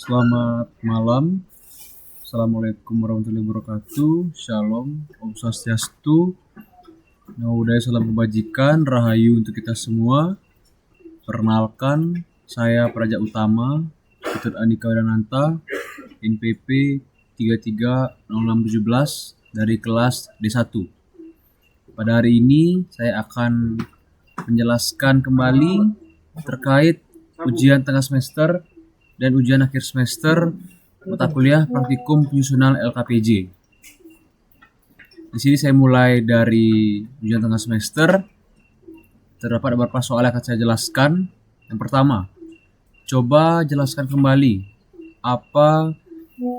Selamat malam. Assalamualaikum warahmatullahi wabarakatuh. Shalom, Om Swastiastu, Namo Buddhaya, salam kebajikan, rahayu untuk kita semua. Perkenalkan, saya Praja Utama, Ketut Andika Widananta, NPP 330617 dari kelas D1. Pada hari ini saya akan menjelaskan kembali terkait ujian tengah semester dan ujian akhir semester mata kuliah praktikum penyusunan LKPJ. Di sini saya mulai dari ujian tengah semester. Terdapat beberapa soal yang akan saya jelaskan. Yang pertama, coba jelaskan kembali apa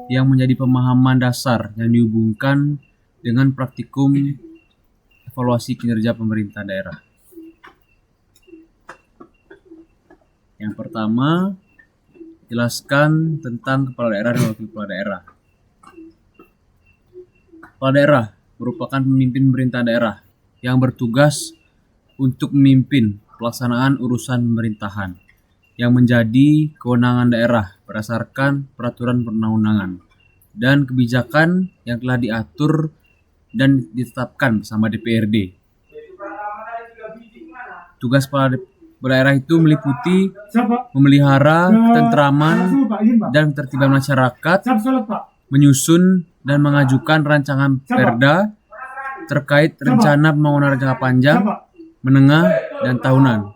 yang menjadi pemahaman dasar yang dihubungkan dengan praktikum evaluasi kinerja pemerintah daerah. Yang pertama, jelaskan tentang kepala daerah dan wakil kepala daerah. Kepala daerah merupakan pemimpin pemerintah daerah yang bertugas untuk memimpin pelaksanaan urusan pemerintahan yang menjadi kewenangan daerah berdasarkan peraturan perundang-undangan dan kebijakan yang telah diatur dan ditetapkan bersama DPRD. Tugas kepala daerah itu meliputi memelihara ketentraman dan ketertiban masyarakat, menyusun dan mengajukan rancangan perda terkait rencana pembangunan jangka panjang, menengah, dan tahunan,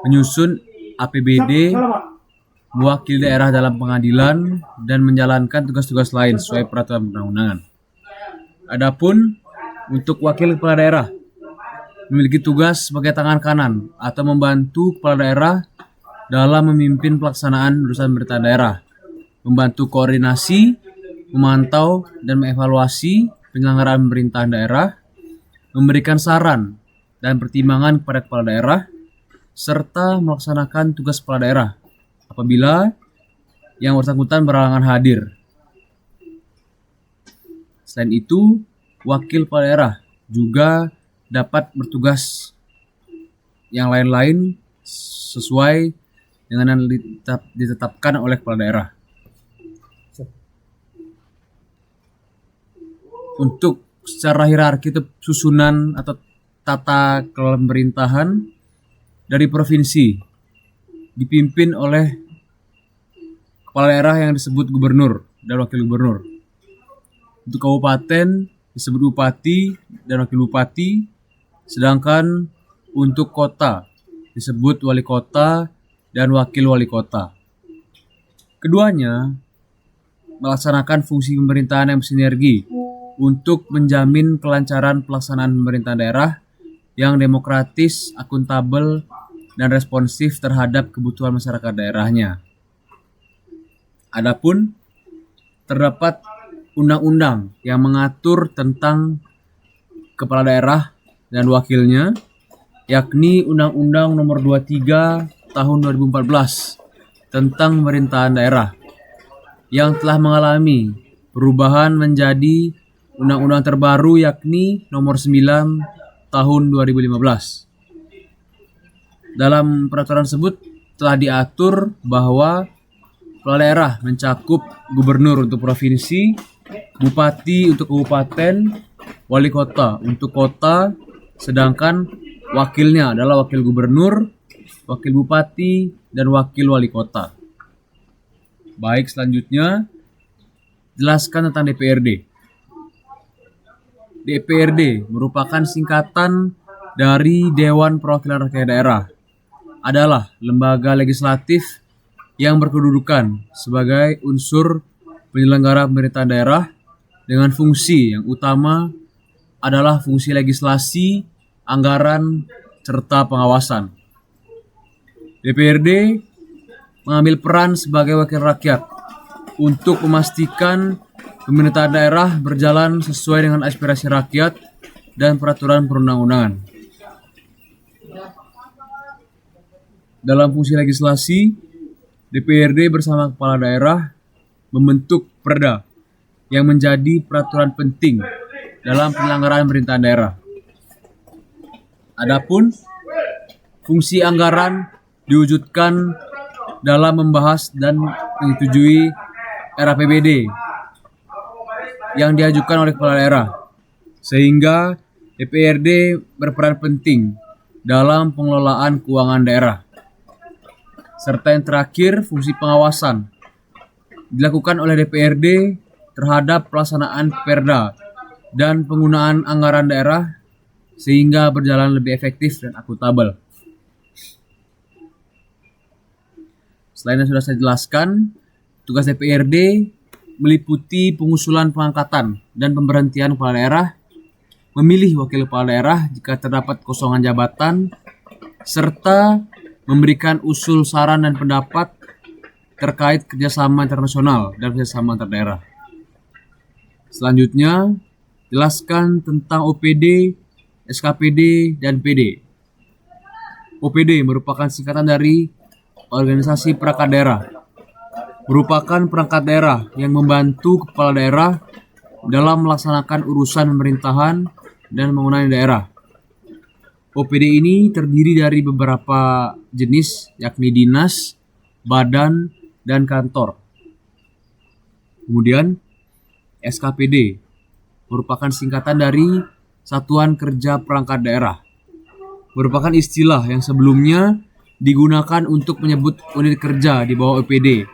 menyusun APBD, mewakili daerah dalam pengadilan, dan menjalankan tugas-tugas lain sesuai peraturan perundang-undangan. Adapun untuk wakil kepala daerah memiliki tugas sebagai tangan kanan atau membantu kepala daerah dalam memimpin pelaksanaan urusan pemerintah daerah, membantu koordinasi, memantau dan mengevaluasi penyelenggaraan pemerintahan daerah, memberikan saran dan pertimbangan kepada kepala daerah, serta melaksanakan tugas kepala daerah apabila yang bersangkutan berhalangan hadir. Selain itu, wakil kepala daerah juga dapat bertugas yang lain-lain sesuai dengan yang ditetapkan oleh kepala daerah. Untuk secara hierarki susunan atau tata kelola pemerintahan dari provinsi dipimpin oleh kepala daerah yang disebut gubernur dan wakil gubernur. Untuk kabupaten disebut bupati dan wakil bupati. Sedangkan untuk kota disebut wali kota dan wakil wali kota. Keduanya melaksanakan fungsi pemerintahan yang bersinergi untuk menjamin kelancaran pelaksanaan pemerintahan daerah yang demokratis, akuntabel, dan responsif terhadap kebutuhan masyarakat daerahnya. Adapun terdapat undang-undang yang mengatur tentang kepala daerah dan wakilnya, yakni Undang-Undang Nomor 23 Tahun 2014 tentang pemerintahan daerah yang telah mengalami perubahan menjadi undang-undang terbaru yakni Nomor 9 Tahun 2015. Dalam peraturan tersebut telah diatur bahwa kepala daerah mencakup gubernur untuk provinsi, bupati untuk kabupaten, wali kota untuk kota, sedangkan wakilnya adalah wakil gubernur, wakil bupati, dan wakil wali kota. Baik, selanjutnya jelaskan tentang DPRD. DPRD merupakan singkatan dari Dewan Perwakilan Rakyat Daerah. Adalah lembaga legislatif yang berkedudukan sebagai unsur penyelenggara pemerintahan daerah dengan fungsi yang utama adalah fungsi legislasi, anggaran, serta pengawasan. DPRD mengambil peran sebagai wakil rakyat untuk memastikan pemerintahan daerah berjalan sesuai dengan aspirasi rakyat dan peraturan perundang-undangan. Dalam fungsi legislasi, DPRD bersama kepala daerah membentuk perda yang menjadi peraturan penting dalam penyelenggaraan pemerintahan daerah. Adapun fungsi anggaran diwujudkan dalam membahas dan menyetujui RAPBD yang diajukan oleh kepala daerah, sehingga DPRD berperan penting dalam pengelolaan keuangan daerah. Serta yang terakhir, fungsi pengawasan dilakukan oleh DPRD terhadap pelaksanaan Perda dan penggunaan anggaran daerah sehingga berjalan lebih efektif dan akuntabel. Selain yang sudah saya jelaskan, tugas DPRD meliputi pengusulan pengangkatan dan pemberhentian kepala daerah, memilih wakil kepala daerah jika terdapat kosongan jabatan, serta memberikan usul, saran, dan pendapat terkait kerjasama internasional dan kerjasama antar daerah. Selanjutnya, jelaskan tentang OPD, SKPD, dan PD. OPD merupakan singkatan dari Organisasi Perangkat Daerah. Merupakan perangkat daerah yang membantu kepala daerah dalam melaksanakan urusan pemerintahan dan pembangunan daerah. OPD ini terdiri dari beberapa jenis, yakni dinas, badan, dan kantor. Kemudian, SKPD merupakan singkatan dari Satuan Kerja Perangkat Daerah. Merupakan istilah yang sebelumnya digunakan untuk menyebut unit kerja di bawah OPD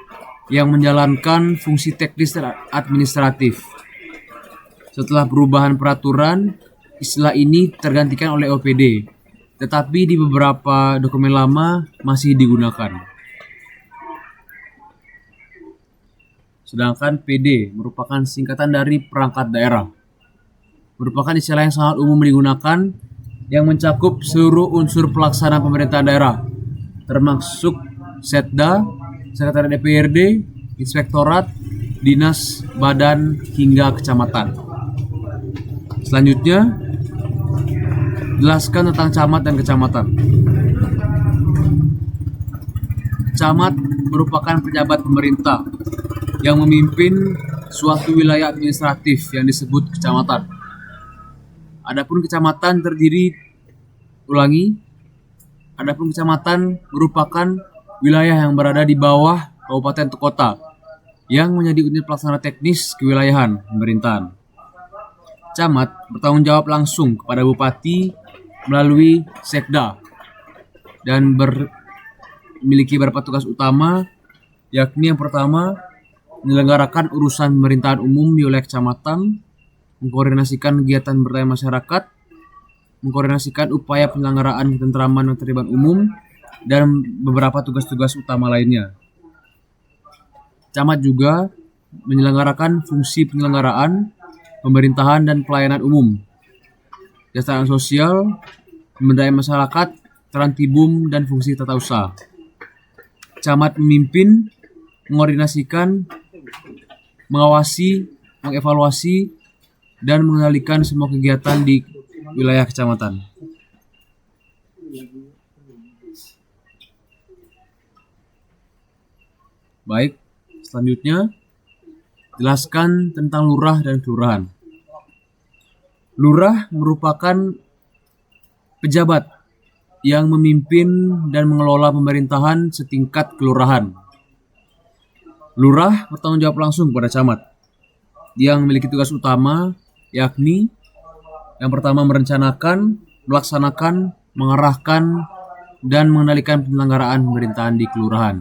yang menjalankan fungsi teknis dan administratif. Setelah perubahan peraturan, istilah ini tergantikan oleh OPD, tetapi di beberapa dokumen lama masih digunakan. Sedangkan PD merupakan singkatan dari perangkat daerah. Merupakan istilah yang sangat umum digunakan yang mencakup seluruh unsur pelaksana pemerintahan daerah, termasuk Setda, Sekretariat DPRD, Inspektorat, Dinas, Badan, hingga Kecamatan. Selanjutnya, jelaskan tentang camat dan kecamatan. Camat merupakan pejabat pemerintah yang memimpin suatu wilayah administratif yang disebut kecamatan. Adapun kecamatan merupakan wilayah yang berada di bawah kabupaten atau kota yang menjadi unit pelaksana teknis kewilayahan pemerintahan. Camat bertanggung jawab langsung kepada bupati melalui Sekda dan memiliki beberapa tugas utama, yakni yang pertama, menyelenggarakan urusan pemerintahan umum di wilayah kecamatan, mengkoordinasikan kegiatan berdaya masyarakat, mengkoordinasikan upaya penyelenggaraan ketentraman dan ketertiban umum, dan beberapa tugas-tugas utama lainnya. Camat juga menyelenggarakan fungsi penyelenggaraan, pemerintahan dan pelayanan umum, kesejahteraan sosial, pemberdayaan masyarakat, terantibum, dan fungsi tata usaha. Camat memimpin, mengkoordinasikan, mengawasi, mengevaluasi, dan mengendalikan semua kegiatan di wilayah kecamatan. Baik, selanjutnya jelaskan tentang lurah dan kelurahan. Lurah merupakan pejabat yang memimpin dan mengelola pemerintahan setingkat kelurahan. Lurah bertanggung jawab langsung kepada camat yang memiliki tugas utama, yakni yang pertama merencanakan, melaksanakan, mengarahkan, dan mengendalikan penyelenggaraan pemerintahan di kelurahan.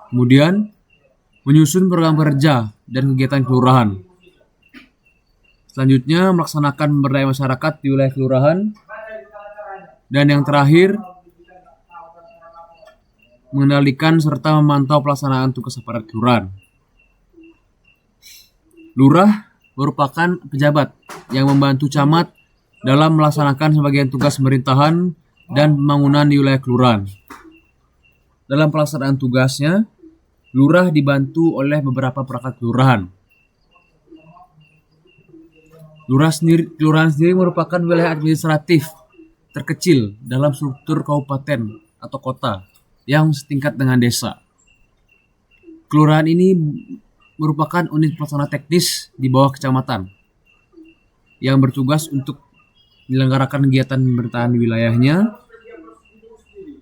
Kemudian, menyusun program kerja dan kegiatan kelurahan. Selanjutnya, melaksanakan pemberdayaan masyarakat di wilayah kelurahan. Dan yang terakhir, mengendalikan serta memantau pelaksanaan tugas aparat kelurahan. Lurah merupakan pejabat yang membantu camat dalam melaksanakan sebagian tugas pemerintahan dan pembangunan di wilayah kelurahan. Dalam pelaksanaan tugasnya, lurah dibantu oleh beberapa perangkat kelurahan. Kelurahan sendiri merupakan wilayah administratif terkecil dalam struktur kabupaten atau kota yang setingkat dengan desa. Kelurahan ini merupakan unit pelaksana teknis di bawah kecamatan yang bertugas untuk menyelenggarakan kegiatan pemerintahan di wilayahnya,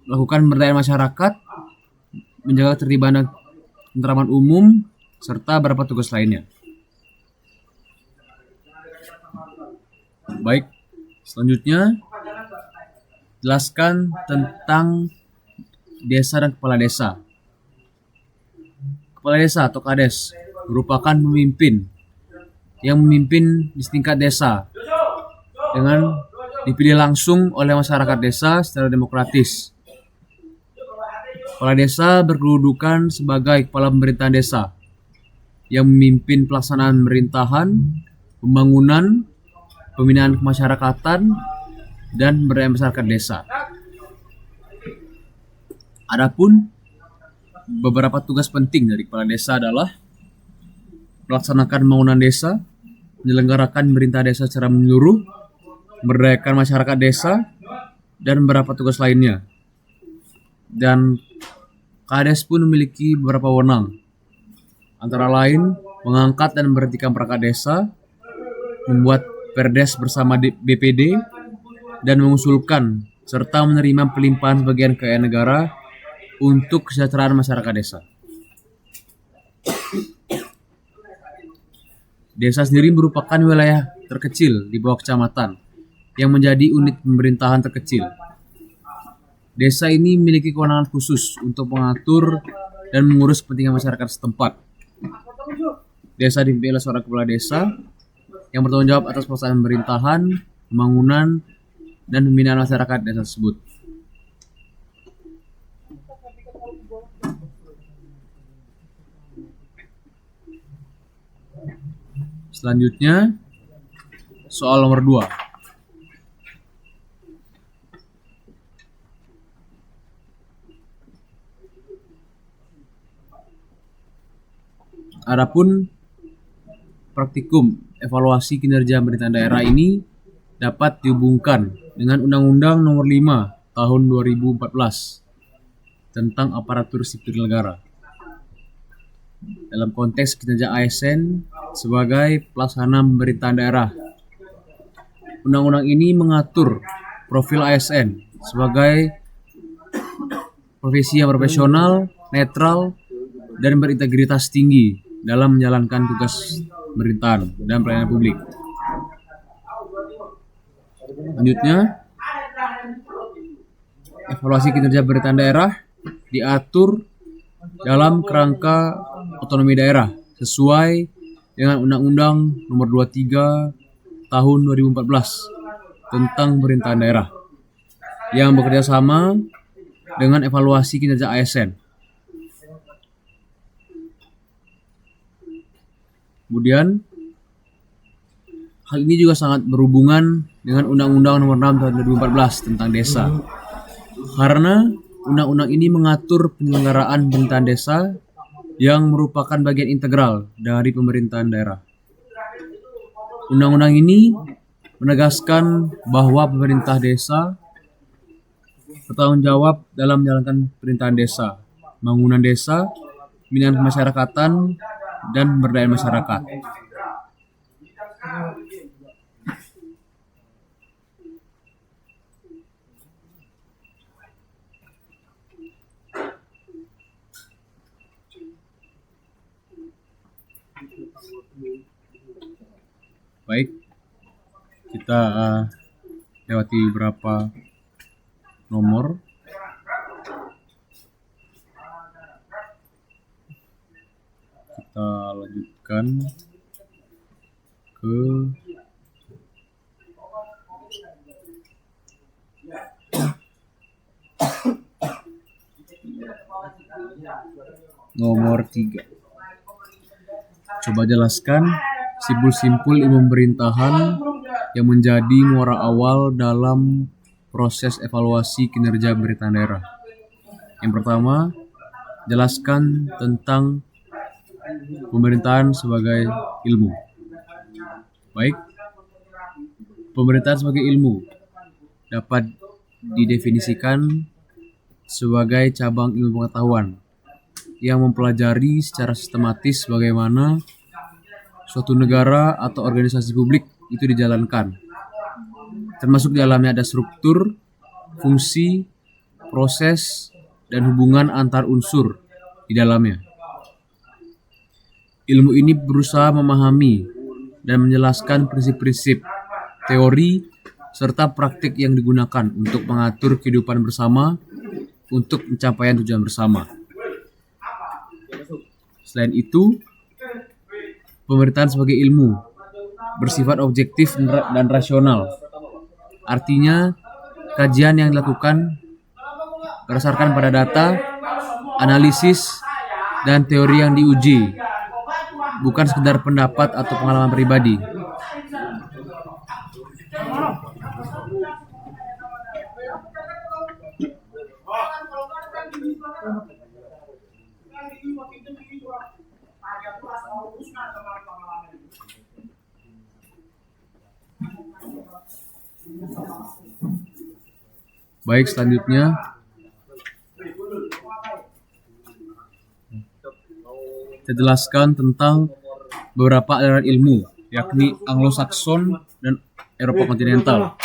melakukan pemberdayaan masyarakat, menjaga ketertiban dan ketentraman umum, serta beberapa tugas lainnya. Baik, selanjutnya jelaskan tentang desa dan kepala desa. Kepala desa atau kades merupakan pemimpin yang memimpin di tingkat desa dengan dipilih langsung oleh masyarakat desa secara demokratis. Kepala desa berkedudukan sebagai kepala pemerintahan desa yang memimpin pelaksanaan pemerintahan, pembangunan, pembinaan kemasyarakatan, dan pemberdayaan masyarakat desa. Adapun beberapa tugas penting dari kepala desa adalah melaksanakan pembangunan desa, menyelenggarakan pemerintah desa secara menyeluruh, memberdayakan masyarakat desa, dan beberapa tugas lainnya. Dan kades pun memiliki beberapa wewenang, antara lain mengangkat dan memberhentikan perangkat desa, membuat perdes bersama BPD, dan mengusulkan serta menerima pelimpahan sebagian kekayaan negara untuk kesejahteraan masyarakat desa. Desa sendiri merupakan wilayah terkecil di bawah kecamatan yang menjadi unit pemerintahan terkecil. Desa ini memiliki kewenangan khusus untuk mengatur dan mengurus kepentingan masyarakat setempat. Desa dipimpin oleh seorang kepala desa yang bertanggung jawab atas pelaksanaan pemerintahan, pembangunan, dan pembinaan masyarakat desa tersebut. Selanjutnya, soal nomor 2. Adapun praktikum evaluasi kinerja pemerintahan daerah ini dapat dihubungkan dengan Undang-Undang Nomor 5 Tahun 2014 tentang aparatur sipil negara dalam konteks kinerja ASN sebagai pelaksana pemerintahan daerah. Undang-undang ini mengatur profil ASN sebagai profesi yang profesional, netral, dan berintegritas tinggi dalam menjalankan tugas pemerintahan dan pelayanan publik. Selanjutnya, evaluasi kinerja pemerintahan daerah diatur dalam kerangka otonomi daerah sesuai dengan Undang-Undang Nomor 23 Tahun 2014 tentang pemerintahan daerah yang bekerja sama dengan evaluasi kinerja ASN. Kemudian, hal ini juga sangat berhubungan dengan Undang-Undang Nomor 6 Tahun 2014 tentang desa. Karena undang-undang ini mengatur penyelenggaraan pemerintahan desa yang merupakan bagian integral dari pemerintahan daerah. Undang-undang ini menegaskan bahwa pemerintah desa bertanggung jawab dalam menjalankan pemerintahan desa, pembangunan desa, pembinaan kemasyarakatan, dan pemberdayaan masyarakat. Baik, kita lewati beberapa nomor. Kita lanjutkan ke nomor 3. Coba jelaskan simpul-simpul ilmu pemerintahan yang menjadi muara awal dalam proses evaluasi kinerja pemerintahan daerah. Yang pertama, jelaskan tentang pemerintahan sebagai ilmu. Baik, pemerintahan sebagai ilmu dapat didefinisikan sebagai cabang ilmu pengetahuan yang mempelajari secara sistematis bagaimana suatu negara atau organisasi publik itu dijalankan. Termasuk di dalamnya ada struktur, fungsi, proses, dan hubungan antar unsur di dalamnya. Ilmu ini berusaha memahami dan menjelaskan prinsip-prinsip, teori, serta praktik yang digunakan untuk mengatur kehidupan bersama untuk pencapaian tujuan bersama. Selain itu, pemerintahan sebagai ilmu bersifat objektif dan rasional. Artinya, kajian yang dilakukan berdasarkan pada data, analisis, dan teori yang diuji, bukan sekedar pendapat atau pengalaman pribadi. Baik, selanjutnya saya jelaskan tentang beberapa aliran ilmu, yakni Anglo-Saxon dan Eropa kontinental.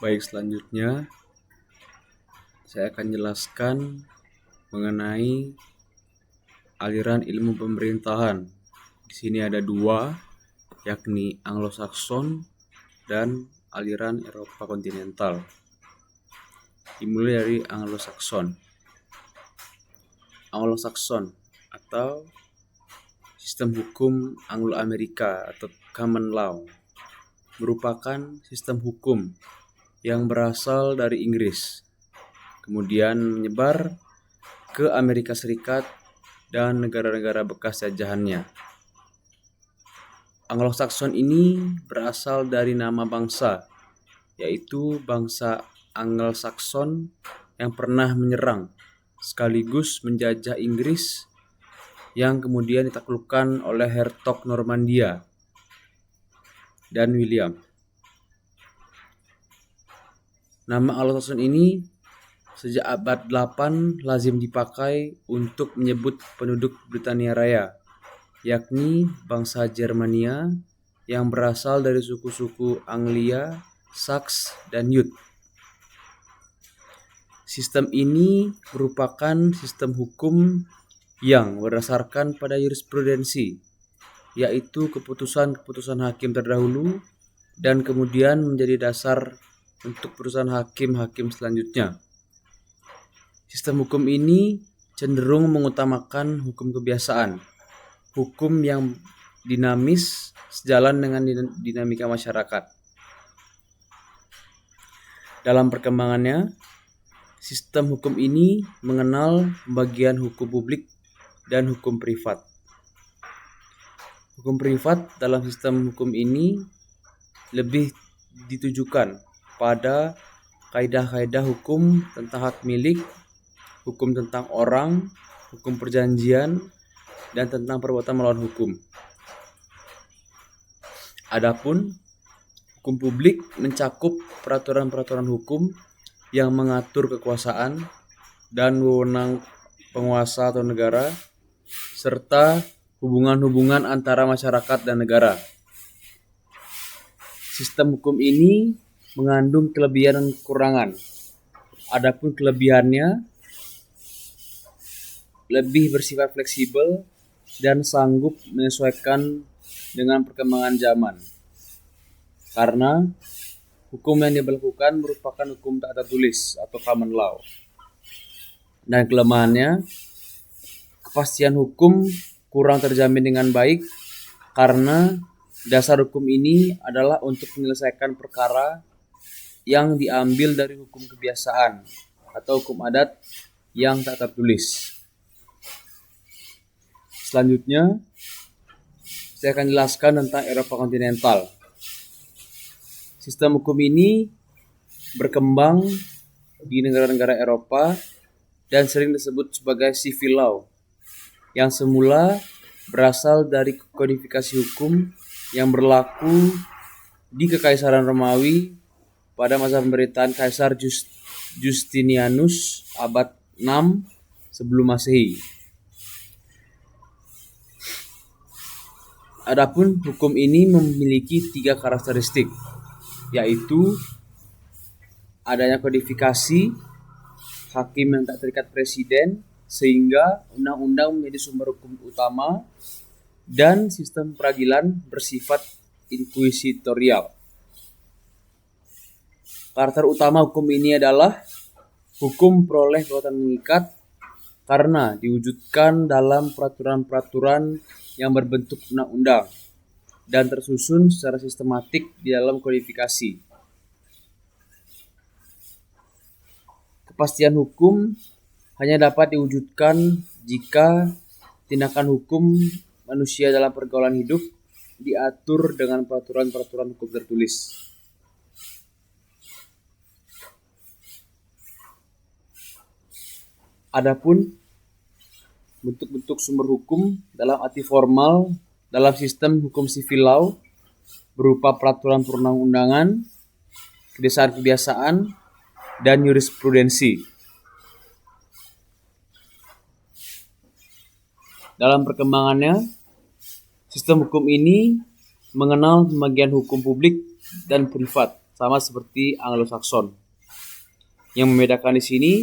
Baik, selanjutnya saya akan jelaskan mengenai aliran ilmu pemerintahan. Di sini ada dua, yakni Anglo-Saxon dan aliran Eropa kontinental. Dimulai dari Anglo-Saxon. Anglo-Saxon atau sistem hukum Anglo-Amerika atau Common Law merupakan sistem hukum yang berasal dari Inggris, kemudian menyebar ke Amerika Serikat dan negara-negara bekas jajahannya. Anglo-Saxon ini berasal dari nama bangsa, yaitu bangsa Anglo-Saxon yang pernah menyerang sekaligus menjajah Inggris yang kemudian ditaklukkan oleh Hertog Normandia dan William. Nama Anglo-Saxon ini sejak abad 8 lazim dipakai untuk menyebut penduduk Britania Raya, yakni bangsa Germania yang berasal dari suku-suku Anglia, Sax, dan Jute. Sistem ini merupakan sistem hukum yang berdasarkan pada jurisprudensi, yaitu keputusan-keputusan hakim terdahulu dan kemudian menjadi dasar untuk putusan hakim-hakim selanjutnya. Sistem hukum ini cenderung mengutamakan hukum kebiasaan, hukum yang dinamis sejalan dengan dinamika masyarakat. Dalam perkembangannya, sistem hukum ini mengenal pembagian hukum publik dan hukum privat. Hukum privat dalam sistem hukum ini lebih ditujukan pada kaidah-kaidah hukum tentang hak milik, hukum tentang orang, hukum perjanjian, dan tentang perbuatan melawan hukum. Adapun hukum publik mencakup peraturan-peraturan hukum yang mengatur kekuasaan dan wewenang penguasa atau negara, serta hubungan-hubungan antara masyarakat dan negara. Sistem hukum ini mengandung kelebihan dan kekurangan. Adapun kelebihannya lebih bersifat fleksibel dan sanggup menyesuaikan dengan perkembangan zaman. Karena hukum yang diberlakukan merupakan hukum tak tertulis atau common law. Dan kelemahannya, kepastian hukum kurang terjamin dengan baik karena dasar hukum ini adalah untuk menyelesaikan perkara yang diambil dari hukum kebiasaan atau hukum adat yang tak tertulis. Selanjutnya, saya akan jelaskan tentang Eropa kontinental. Sistem hukum ini berkembang di negara-negara Eropa dan sering disebut sebagai civil law, yang semula berasal dari kodifikasi hukum yang berlaku di Kekaisaran Romawi pada masa pemerintahan Kaisar Justinianus abad 6 sebelum Masehi. Adapun hukum ini memiliki 3 karakteristik, yaitu adanya kodifikasi, hakim yang tak terikat presiden, sehingga undang-undang menjadi sumber hukum utama, dan sistem peradilan bersifat inkuisitorial. Karakter utama hukum ini adalah hukum peroleh kekuatan mengikat karena diwujudkan dalam peraturan-peraturan yang berbentuk undang-undang dan tersusun secara sistematik di dalam kodifikasi. Kepastian hukum hanya dapat diwujudkan jika tindakan hukum manusia dalam pergaulan hidup diatur dengan peraturan-peraturan hukum tertulis. Adapun bentuk-bentuk sumber hukum dalam arti formal dalam sistem hukum civil law berupa peraturan perundang-undangan, kebiasaan-kebiasaan, dan jurisprudensi. Dalam perkembangannya, sistem hukum ini mengenal pembagian hukum publik dan privat, sama seperti Anglo-Sakson. Yang membedakan di sini,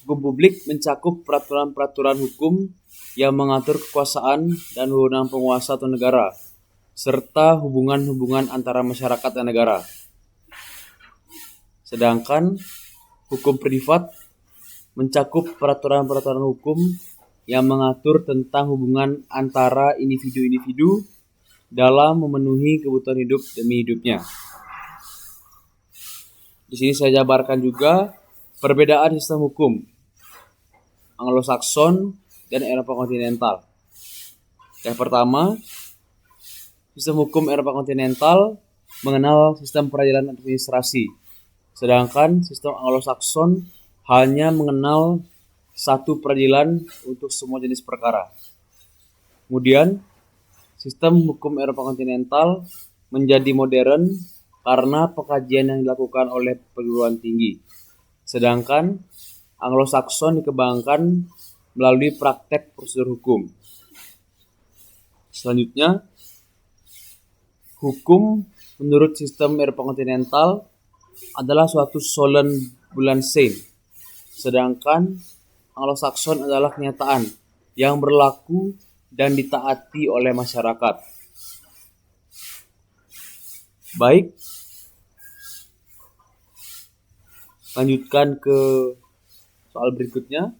hukum publik mencakup peraturan-peraturan hukum yang mengatur kekuasaan dan wewenang penguasa atau negara, serta hubungan-hubungan antara masyarakat dan negara. Sedangkan hukum privat mencakup peraturan-peraturan hukum yang mengatur tentang hubungan antara individu-individu dalam memenuhi kebutuhan hidup demi hidupnya. Di sini saya jabarkan juga perbedaan sistem hukum Anglo-Sakson dan Eropa kontinental. Yang pertama, sistem hukum Eropa kontinental mengenal sistem peradilan administrasi, sedangkan sistem Anglo-Sakson hanya mengenal satu peradilan untuk semua jenis perkara. Kemudian, sistem hukum Eropa kontinental menjadi modern karena pengkajian yang dilakukan oleh perguruan tinggi, sedangkan Anglo-Sakson dikembangkan melalui praktek prosedur hukum. Selanjutnya, hukum menurut sistem Eropa kontinental adalah suatu solemn bulan Sein, sedangkan Anglo-Sakson adalah kenyataan yang berlaku dan ditaati oleh masyarakat. Baik, lanjutkan ke soal berikutnya.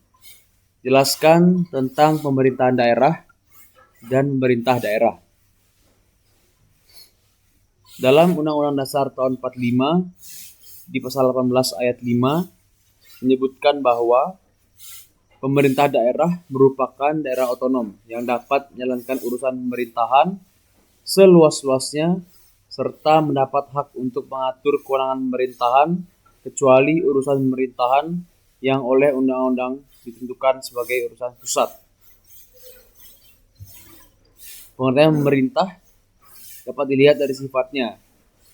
Jelaskan tentang pemerintahan daerah dan pemerintah daerah. Dalam Undang-Undang Dasar tahun 45 di pasal 18 ayat 5 menyebutkan bahwa pemerintah daerah merupakan daerah otonom yang dapat menjalankan urusan pemerintahan seluas-luasnya serta mendapat hak untuk mengatur kewenangan pemerintahan kecuali urusan pemerintahan yang oleh undang-undang ditentukan sebagai urusan pusat. Pengertian pemerintah dapat dilihat dari sifatnya,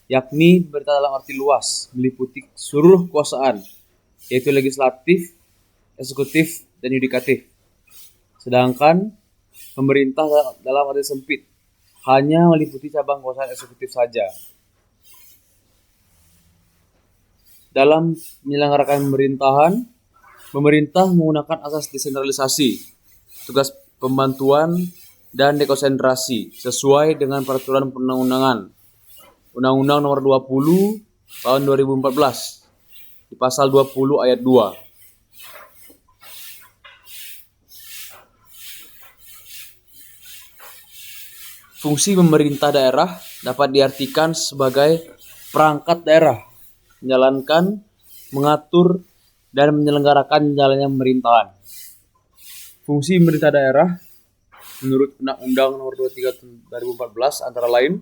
yakni pemerintah dalam arti luas, meliputi seluruh kekuasaan, yaitu legislatif, eksekutif, dan yudikatif. Sedangkan pemerintah dalam arti sempit, hanya meliputi cabang kekuasaan eksekutif saja. Dalam menyelenggarakan pemerintahan, pemerintah menggunakan asas desentralisasi, tugas pembantuan, dan dekonsentrasi sesuai dengan peraturan perundang-undangan. Undang-Undang Nomor 20 Tahun 2014 di pasal 20 ayat 2. Fungsi pemerintah daerah dapat diartikan sebagai perangkat daerah, menjalankan, mengatur, dan menyelenggarakan jalannya pemerintahan. Fungsi pemerintah daerah menurut Undang-Undang Nomor 23 Tahun 2014 antara lain: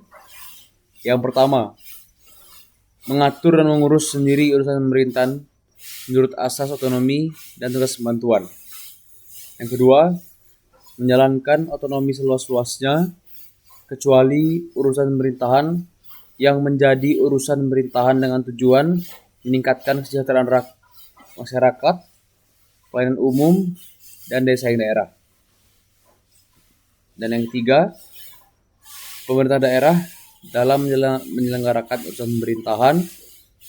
yang pertama, mengatur dan mengurus sendiri urusan pemerintahan menurut asas otonomi dan tugas pembantuan. Yang kedua, menjalankan otonomi seluas-luasnya kecuali urusan pemerintahan yang menjadi urusan pemerintahan dengan tujuan meningkatkan kesejahteraan masyarakat, pelayanan umum, dan daya saing daerah. Dan yang ketiga, pemerintah daerah dalam menyelenggarakan urusan pemerintahan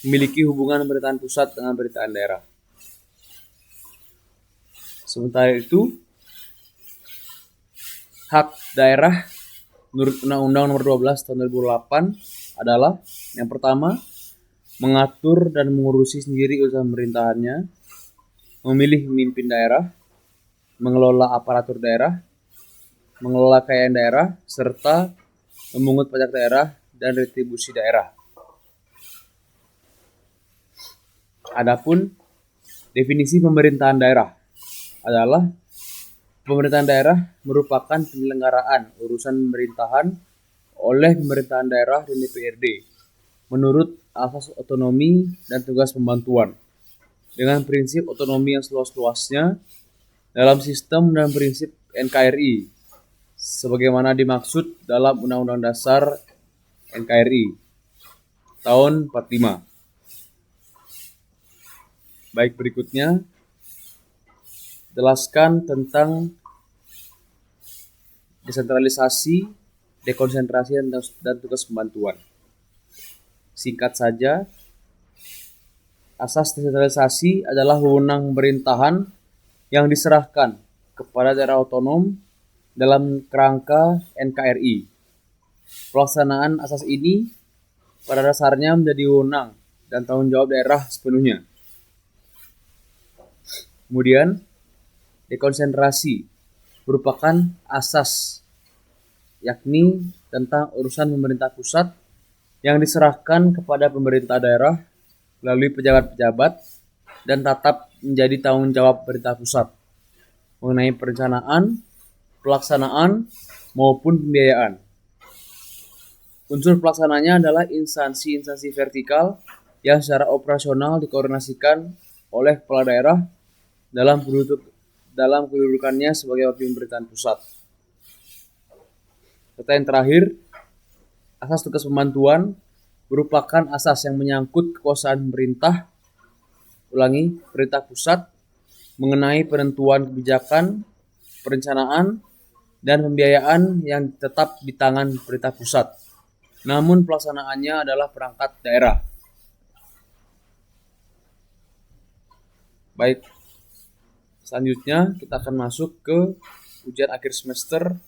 memiliki hubungan pemerintahan pusat dengan pemerintahan daerah. Sementara itu, hak daerah menurut Undang-Undang Nomor 12 Tahun 2008 adalah yang pertama, mengatur dan mengurusi sendiri usaha pemerintahannya, memilih pemimpin daerah, mengelola aparatur daerah, mengelola kekayaan daerah, serta memungut pajak daerah dan retribusi daerah. Adapun definisi pemerintahan daerah adalah pemerintahan daerah merupakan penyelenggaraan urusan pemerintahan oleh pemerintahan daerah dan DPRD menurut asas otonomi dan tugas pembantuan dengan prinsip otonomi yang seluas-luasnya dalam sistem dan prinsip NKRI sebagaimana dimaksud dalam Undang-Undang Dasar NKRI tahun 45. Baik, berikutnya jelaskan tentang desentralisasi, dekonsentrasi, dan tugas pembantuan. Singkat saja, asas desentralisasi adalah wewenang pemerintahan yang diserahkan kepada daerah otonom dalam kerangka NKRI. Pelaksanaan asas ini pada dasarnya menjadi wewenang dan tanggung jawab daerah sepenuhnya. Kemudian, dekonsentrasi merupakan asas, yakni tentang urusan pemerintah pusat yang diserahkan kepada pemerintah daerah melalui pejabat-pejabat dan tetap menjadi tanggung jawab pemerintah pusat mengenai perencanaan, pelaksanaan, maupun pembiayaan. Unsur pelaksananya adalah instansi-instansi vertikal yang secara operasional dikoordinasikan oleh kepala daerah dalam kedudukannya sebagai wakil pemerintahan pusat. Serta yang terakhir, asas tugas pembantuan merupakan asas yang menyangkut kekuasaan pemerintah pusat mengenai penentuan kebijakan, perencanaan, dan pembiayaan yang tetap di tangan pemerintah pusat. Namun pelaksanaannya adalah perangkat daerah. Baik, selanjutnya kita akan masuk ke ujian akhir semester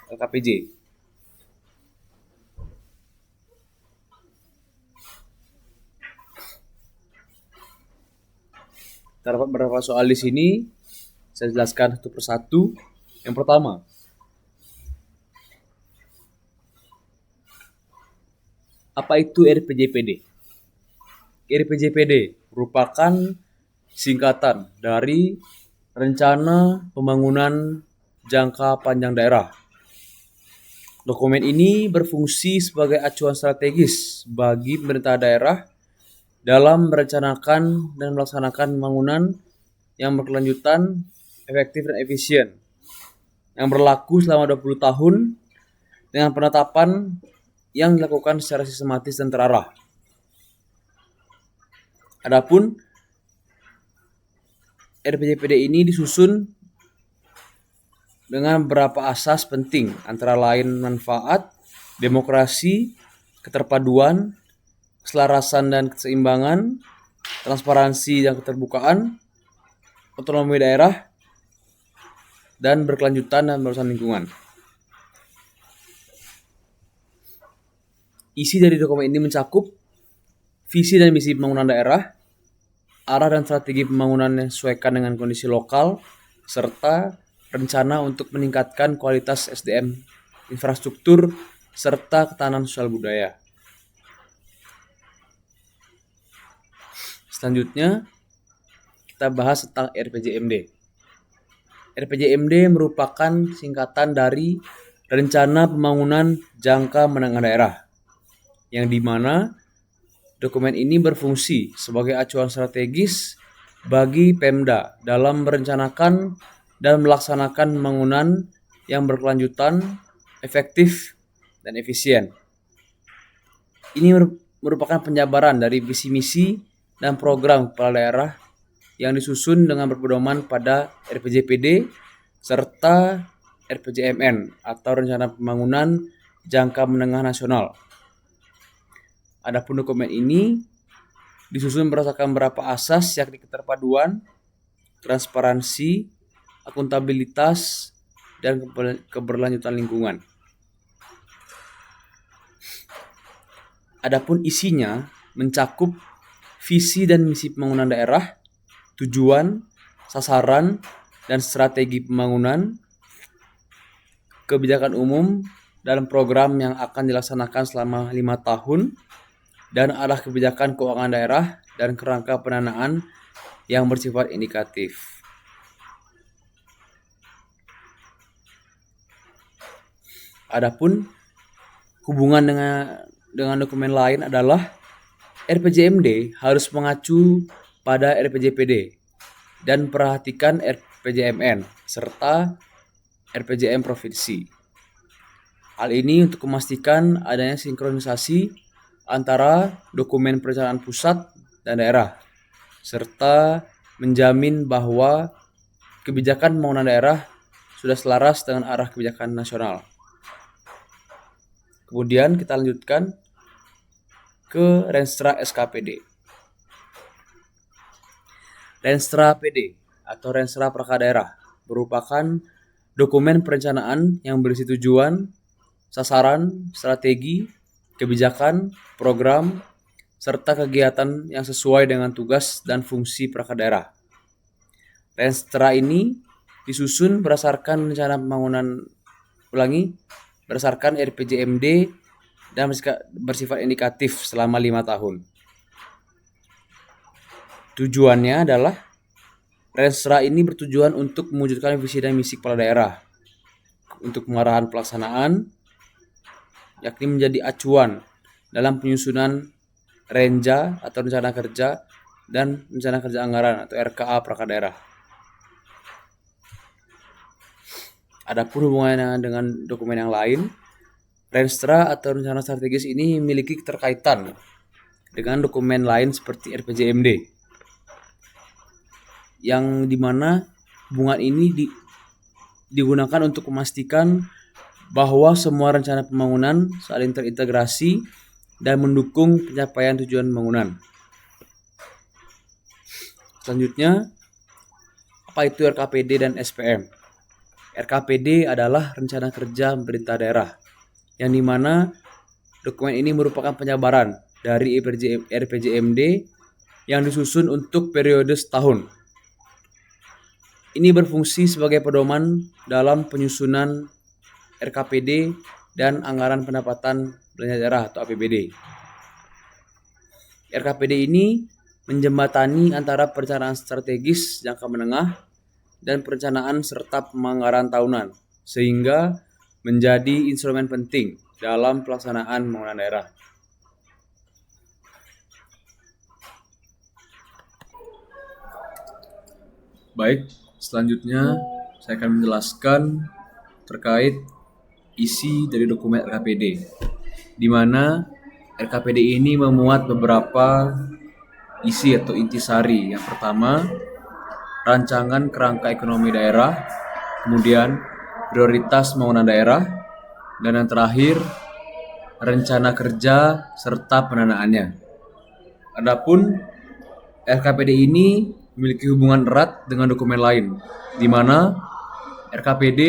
LKPJ. Terdapat beberapa soal di sini, saya jelaskan satu persatu. Yang pertama, apa itu RPJPD? RPJPD merupakan singkatan dari Rencana Pembangunan Jangka Panjang Daerah. Dokumen ini berfungsi sebagai acuan strategis bagi pemerintah daerah dalam merencanakan dan melaksanakan pembangunan yang berkelanjutan, efektif, dan efisien yang berlaku selama 20 tahun dengan penetapan yang dilakukan secara sistematis dan terarah. Adapun RPJPD ini disusun dengan beberapa asas penting, antara lain manfaat, demokrasi, keterpaduan, keselarasan dan keseimbangan, transparansi dan keterbukaan, otonomi daerah, dan berkelanjutan dan perusahaan lingkungan. Isi dari dokumen ini mencakup visi dan misi pembangunan daerah, arah dan strategi pembangunan yang sesuaikan dengan kondisi lokal, serta rencana untuk meningkatkan kualitas SDM, infrastruktur, serta ketahanan sosial budaya. Selanjutnya, kita bahas tentang RPJMD. RPJMD merupakan singkatan dari Rencana Pembangunan Jangka Menengah Daerah, yang dimana dokumen ini berfungsi sebagai acuan strategis bagi Pemda dalam merencanakan dan melaksanakan pembangunan yang berkelanjutan, efektif, dan efisien. Ini merupakan penjabaran dari visi misi dan program kepala daerah yang disusun dengan berpedoman pada RPJPD serta RPJMN atau Rencana Pembangunan Jangka Menengah Nasional. Adapun dokumen ini disusun berdasarkan beberapa asas, yakni keterpaduan, transparansi, akuntabilitas, dan keberlanjutan lingkungan. Adapun isinya mencakup visi dan misi pembangunan daerah, tujuan, sasaran, dan strategi pembangunan, kebijakan umum dalam program yang akan dilaksanakan selama 5 tahun, dan arah kebijakan keuangan daerah dan kerangka pendanaan yang bersifat indikatif. Adapun hubungan dengan dokumen lain adalah RPJMD harus mengacu pada RPJPD dan perhatikan RPJMN serta RPJM provinsi. Hal ini untuk memastikan adanya sinkronisasi antara dokumen perencanaan pusat dan daerah, serta menjamin bahwa kebijakan pembangunan daerah sudah selaras dengan arah kebijakan nasional. Kemudian kita lanjutkan ke Renstra SKPD. Renstra PD atau Renstra Perangkat Daerah merupakan dokumen perencanaan yang berisi tujuan, sasaran, strategi, kebijakan, program, serta kegiatan yang sesuai dengan tugas dan fungsi perangkat daerah. Renstra ini disusun berdasarkan rencana pembangunan berdasarkan RPJMD dan bersifat indikatif selama 5 tahun. Tujuannya adalah Renstra ini bertujuan untuk mewujudkan visi dan misi kepala daerah untuk pengarahan pelaksanaan, yakni menjadi acuan dalam penyusunan renja atau rencana kerja dan rencana kerja anggaran atau RKA perangkat daerah. Adapun hubungannya dengan dokumen yang lain, Renstra atau rencana strategis ini memiliki keterkaitan dengan dokumen lain seperti RPJMD, yang dimana hubungan ini digunakan untuk memastikan bahwa semua rencana pembangunan saling terintegrasi dan mendukung pencapaian tujuan pembangunan. Selanjutnya, apa itu RKPD dan SPM? RKPD adalah rencana kerja pemerintah daerah, yang dimana dokumen ini merupakan penjabaran dari RPJMD yang disusun untuk periode setahun. Ini berfungsi sebagai pedoman dalam penyusunan RKPD dan anggaran pendapatan belanja daerah atau APBD. RKPD ini menjembatani antara perencanaan strategis jangka menengah dan perencanaan serta penganggaran tahunan, sehingga menjadi instrumen penting dalam pelaksanaan pembangunan daerah. Baik, selanjutnya saya akan menjelaskan terkait isi dari dokumen RKPD, di mana RKPD ini memuat beberapa isi atau intisari. Yang pertama, rancangan kerangka ekonomi daerah, kemudian prioritas pembangunan daerah, dan yang terakhir rencana kerja serta pendanaannya. Adapun RKPD ini memiliki hubungan erat dengan dokumen lain, di mana RKPD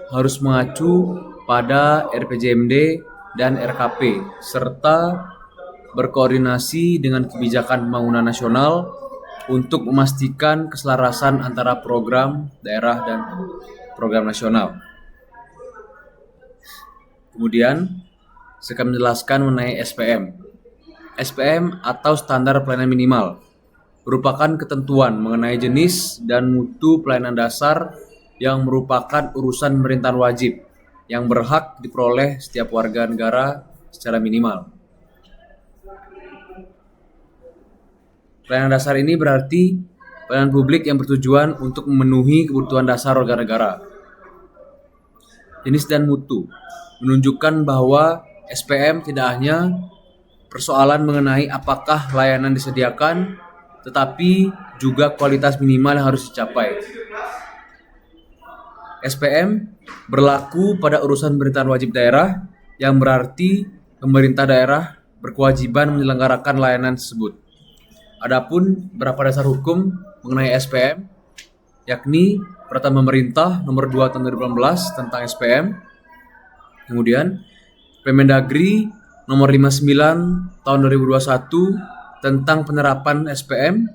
harus mengacu pada RPJMD dan RKP serta berkoordinasi dengan kebijakan pembangunan nasional untuk memastikan keselarasan antara program daerah dan program nasional. Kemudian, saya akan menjelaskan mengenai SPM. SPM atau Standar Pelayanan Minimal merupakan ketentuan mengenai jenis dan mutu pelayanan dasar yang merupakan urusan pemerintahan wajib yang berhak diperoleh setiap warga negara secara minimal. Pelayanan dasar ini berarti pelayanan publik yang bertujuan untuk memenuhi kebutuhan dasar warga negara. Jenis dan mutu menunjukkan bahwa SPM tidak hanya persoalan mengenai apakah layanan disediakan, tetapi juga kualitas minimal yang harus dicapai. SPM berlaku pada urusan pemerintahan wajib daerah, yang berarti pemerintah daerah berkewajiban menyelenggarakan layanan tersebut. Adapun beberapa dasar hukum mengenai SPM, yakni Peraturan Pemerintah Nomor 2 Tahun 2018 tentang SPM. Kemudian Permendagri Nomor 59 Tahun 2021 tentang penerapan SPM.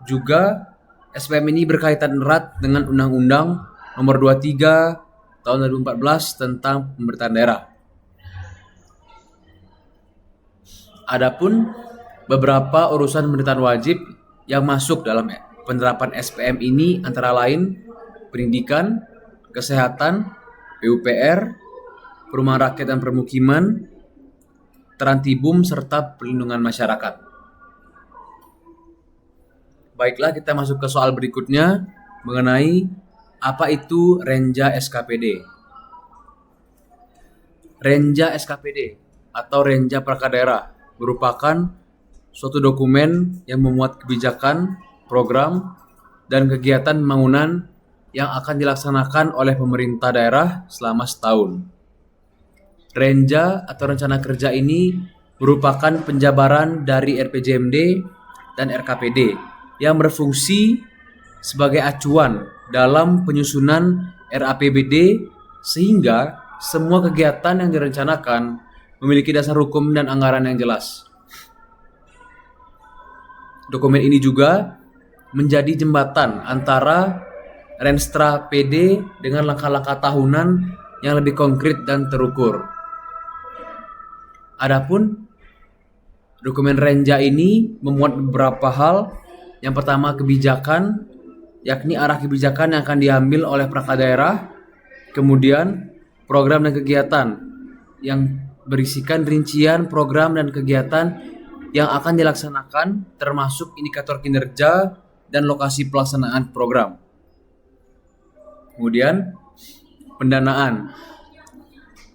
Juga SPM ini berkaitan erat dengan Undang-Undang Nomor 23 Tahun 2014 tentang pemerintahan daerah. Adapun beberapa urusan pemerintahan wajib yang masuk dalam penerapan SPM ini antara lain pendidikan, kesehatan, PUPR, perumahan rakyat dan permukiman, Trantibum, serta perlindungan masyarakat. Baiklah, kita masuk ke soal berikutnya mengenai apa itu Renja SKPD. Renja SKPD atau Renja Perangkat Daerah merupakan suatu dokumen yang memuat kebijakan, program, dan kegiatan pembangunan yang akan dilaksanakan oleh pemerintah daerah selama setahun. Renja atau rencana kerja ini merupakan penjabaran dari RPJMD dan RKPD yang berfungsi sebagai acuan dalam penyusunan RAPBD sehingga semua kegiatan yang direncanakan memiliki dasar hukum dan anggaran yang jelas. Dokumen ini juga menjadi jembatan antara Renstra PD dengan langkah-langkah tahunan yang lebih konkret dan terukur. Adapun dokumen Renja ini memuat beberapa hal. Yang pertama, kebijakan, yakni arah kebijakan yang akan diambil oleh perangkat daerah. Kemudian program dan kegiatan yang berisikan rincian program dan kegiatan yang akan dilaksanakan, termasuk indikator kinerja dan lokasi pelaksanaan program. Kemudian pendanaan,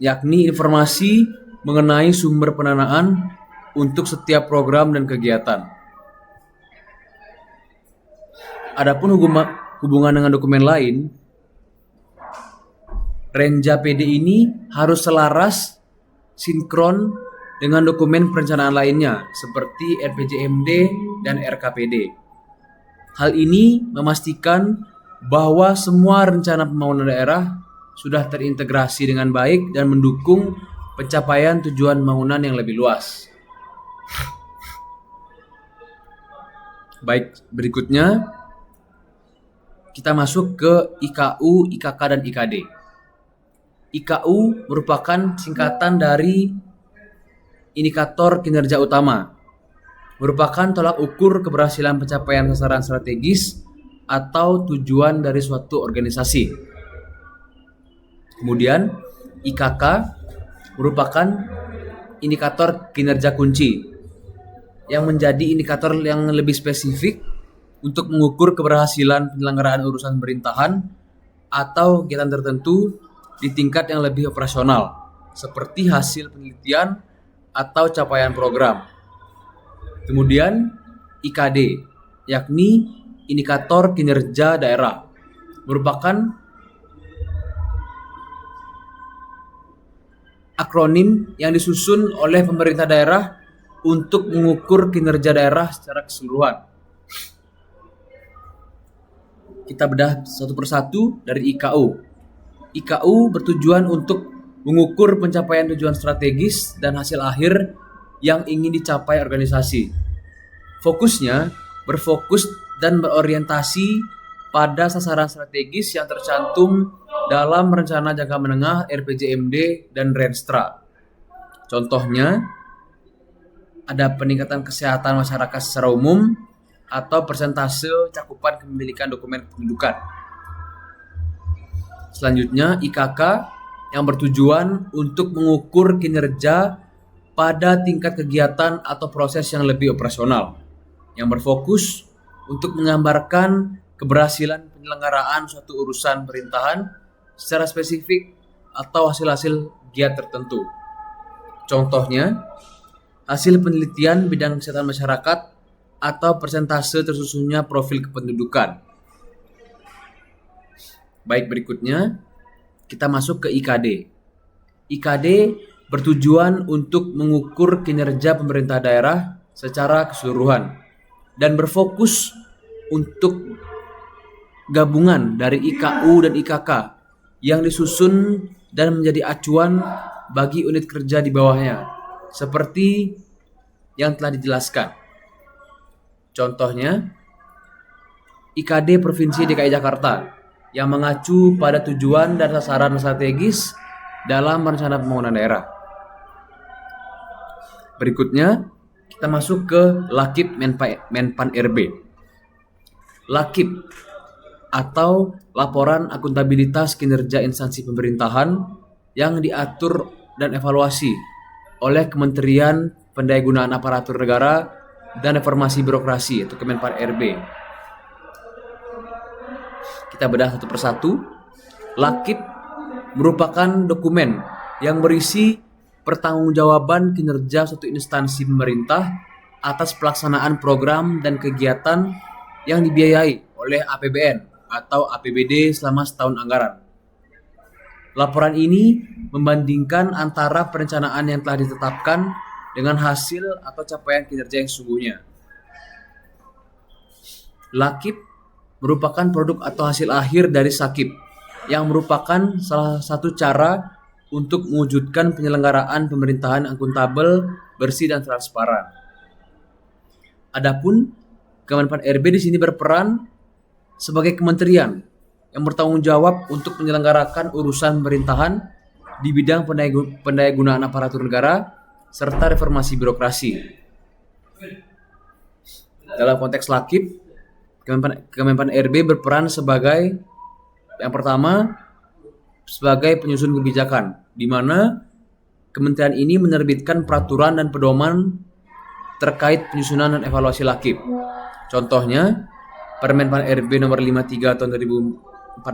yakni informasi mengenai sumber pendanaan untuk setiap program dan kegiatan. Adapun hubungan dengan dokumen lain, Renja PD ini harus selaras, sinkron dengan dokumen perencanaan lainnya seperti RPJMD dan RKPD. Hal ini memastikan bahwa semua rencana pembangunan daerah sudah terintegrasi dengan baik dan mendukung pencapaian tujuan pembangunan yang lebih luas. Baik, berikutnya kita masuk ke IKU, IKK, dan IKD. IKU merupakan singkatan dari Indikator Kinerja Utama, merupakan tolak ukur keberhasilan pencapaian sasaran strategis atau tujuan dari suatu organisasi. Kemudian IKK merupakan indikator kinerja kunci yang menjadi indikator yang lebih spesifik untuk mengukur keberhasilan penyelenggaraan urusan pemerintahan atau kegiatan tertentu di tingkat yang lebih operasional, seperti hasil penelitian atau capaian program. Kemudian IKD, yakni indikator kinerja daerah, merupakan akronim yang disusun oleh pemerintah daerah untuk mengukur kinerja daerah secara keseluruhan. Kita bedah satu persatu dari IKU. IKU bertujuan untuk mengukur pencapaian tujuan strategis dan hasil akhir yang ingin dicapai organisasi. Fokusnya berfokus dan berorientasi pada sasaran strategis yang tercantum dalam rencana jangka menengah RPJMD dan Renstra. Contohnya, ada peningkatan kesehatan masyarakat secara umum atau persentase cakupan kepemilikan dokumen kependudukan. Selanjutnya, IKK yang bertujuan untuk mengukur kinerja pada tingkat kegiatan atau proses yang lebih operasional, yang berfokus untuk menggambarkan keberhasilan penyelenggaraan suatu urusan pemerintahan secara spesifik atau hasil-hasil giat tertentu. Contohnya, hasil penelitian bidang kesehatan masyarakat atau persentase tersusunnya profil kependudukan. Baik, berikutnya kita masuk ke IKD. IKD bertujuan untuk mengukur kinerja pemerintah daerah secara keseluruhan dan berfokus untuk gabungan dari IKU dan IKK yang disusun dan menjadi acuan bagi unit kerja di bawahnya, seperti yang telah dijelaskan. Contohnya, IKD Provinsi DKI Jakarta yang mengacu pada tujuan dan sasaran strategis dalam rencana pembangunan daerah. Berikutnya, kita masuk ke Lakip Menpan RB. Lakip atau Laporan Akuntabilitas Kinerja Instansi Pemerintahan yang diatur dan evaluasi oleh Kementerian Pendayagunaan Aparatur Negara dan Reformasi Birokrasi atau Kemenpan RB. Kita bedah satu persatu. Lakip merupakan dokumen yang berisi pertanggungjawaban kinerja suatu instansi pemerintah atas pelaksanaan program dan kegiatan yang dibiayai oleh APBN atau APBD selama setahun anggaran. Laporan ini membandingkan antara perencanaan yang telah ditetapkan dengan hasil atau capaian kinerja yang sesungguhnya. Lakip merupakan produk atau hasil akhir dari Sakip yang merupakan salah satu cara untuk mewujudkan penyelenggaraan pemerintahan akuntabel, bersih dan transparan. Adapun Kemenpan RB di sini berperan sebagai kementerian yang bertanggung jawab untuk menyelenggarakan urusan pemerintahan di bidang pendayagunaan aparatur negara serta reformasi birokrasi. Dalam konteks Lakip, Kemenpan RB berperan sebagai yang pertama sebagai penyusun kebijakan, di mana kementerian ini menerbitkan peraturan dan pedoman terkait penyusunan dan evaluasi Lakip. Contohnya, Permenpan RB nomor 53 tahun 2014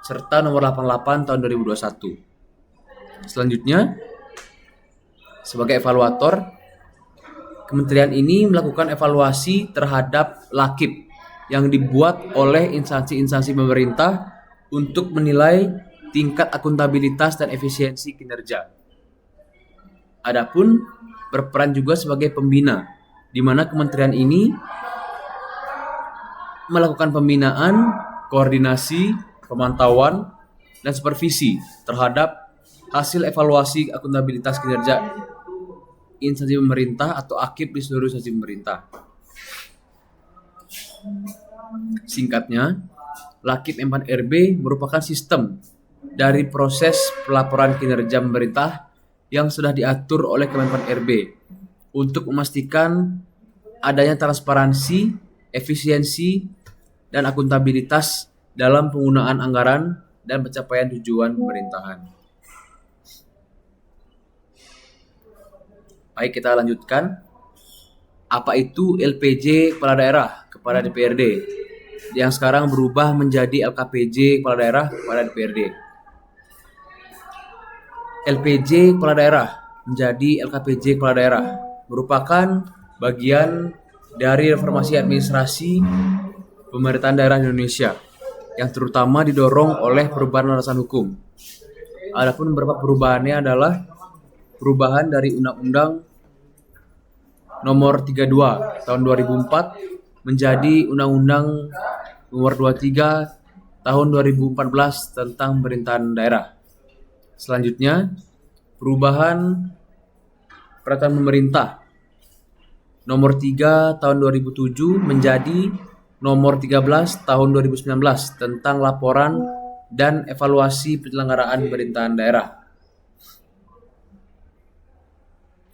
serta nomor 88 tahun 2021. Selanjutnya, sebagai evaluator, kementerian ini melakukan evaluasi terhadap Lakip yang dibuat oleh instansi-instansi pemerintah untuk menilai tingkat akuntabilitas dan efisiensi kinerja. Adapun berperan juga sebagai pembina, di mana kementerian ini melakukan pembinaan, koordinasi, pemantauan, dan supervisi terhadap hasil evaluasi akuntabilitas kinerja instansi pemerintah atau AKIP di seluruh instansi pemerintah. Singkatnya, Lakip Menpan RB merupakan sistem dari proses pelaporan kinerja pemerintah yang sudah diatur oleh Kemenpan RB untuk memastikan adanya transparansi, efisiensi, dan akuntabilitas dalam penggunaan anggaran dan pencapaian tujuan pemerintahan. Baik, kita lanjutkan. Apa itu LPJ Kepala Daerah kepada DPRD yang sekarang berubah menjadi LKPJ Kepala Daerah kepada DPRD. LPJ Kepala Daerah menjadi LKPJ Kepala Daerah merupakan bagian dari reformasi administrasi pemerintahan daerah Indonesia yang terutama didorong oleh perubahan landasan hukum. Adapun beberapa perubahannya adalah perubahan dari Undang-Undang Nomor 32 Tahun 2004 menjadi Undang-Undang Nomor 23 Tahun 2014 tentang pemerintahan daerah. Selanjutnya, perubahan Peraturan Pemerintah Nomor 3 Tahun 2007 menjadi Nomor 13 Tahun 2019 tentang laporan dan evaluasi penyelenggaraan pemerintahan daerah.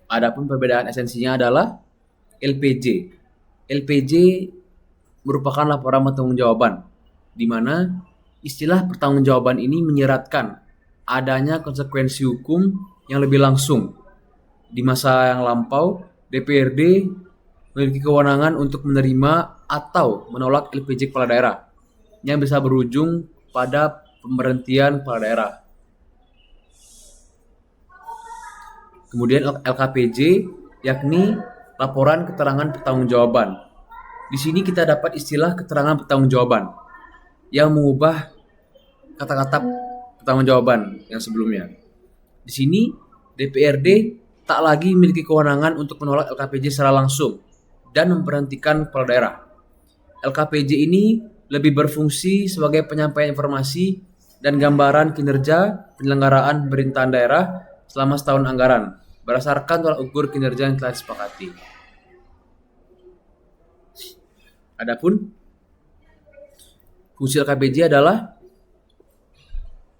Adapun perbedaan esensinya adalah LPJ. LPJ merupakan laporan pertanggungjawaban, di mana istilah pertanggungjawaban ini menyeratkan adanya konsekuensi hukum yang lebih langsung. Di masa yang lampau, DPRD memiliki kewenangan untuk menerima atau menolak LPJ kepala daerah yang bisa berujung pada pemberhentian kepala daerah. Kemudian LKPJ yakni laporan keterangan pertanggungjawaban. Di sini kita dapat istilah keterangan pertanggungjawaban yang mengubah kata-kata pertanggungjawaban yang sebelumnya. Di sini DPRD tak lagi memiliki kewenangan untuk menolak LKPJ secara langsung dan memberhentikan kepala daerah. LKPJ ini lebih berfungsi sebagai penyampaian informasi dan gambaran kinerja penyelenggaraan pemerintahan daerah selama setahun anggaran berdasarkan tolak ukur kinerja yang telah disepakati. Adapun fungsi LKPJ adalah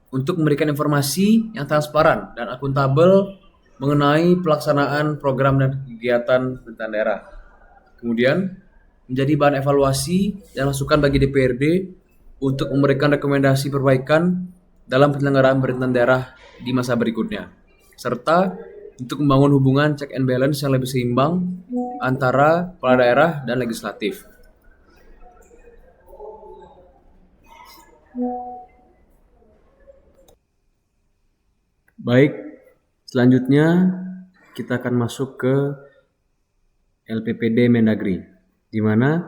untuk memberikan informasi yang transparan dan akuntabel mengenai pelaksanaan program dan kegiatan pemerintahan daerah. Kemudian menjadi bahan evaluasi dan masukan bagi DPRD untuk memberikan rekomendasi perbaikan dalam penyelenggaraan pemerintahan daerah di masa berikutnya, serta untuk membangun hubungan check and balance yang lebih seimbang antara kepala daerah dan legislatif. Baik, selanjutnya kita akan masuk ke LPPD Mendagri, di mana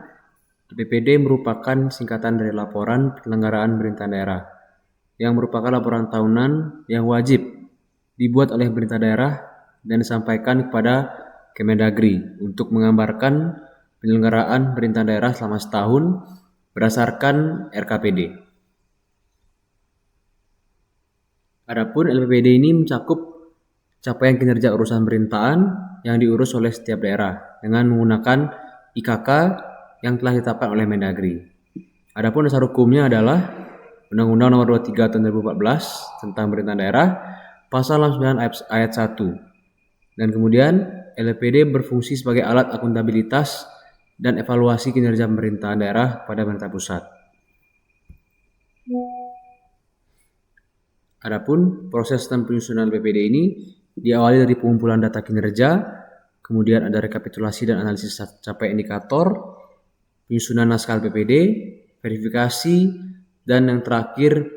LPPD merupakan singkatan dari Laporan Penyelenggaraan Pemerintahan Daerah, yang merupakan laporan tahunan yang wajib dibuat oleh pemerintah daerah dan disampaikan kepada Kemendagri untuk menggambarkan penyelenggaraan pemerintahan daerah selama setahun berdasarkan RKPD. Adapun LPPD ini mencakup capaian kinerja urusan pemerintahan yang diurus oleh setiap daerah dengan menggunakan IKK yang telah ditetapkan oleh Mendagri. Adapun dasar hukumnya adalah Undang-Undang Nomor 23 Tahun 2014 tentang Pemerintahan Daerah, Pasal 69 ayat 1. Dan kemudian LPPD berfungsi sebagai alat akuntabilitas dan evaluasi kinerja pemerintahan daerah pada pemerintah pusat. Adapun proses dan penyusunan LPPD ini diawali dari pengumpulan data kinerja, kemudian ada rekapitulasi dan analisis capaian indikator, penyusunan naskah LPPD, verifikasi, dan yang terakhir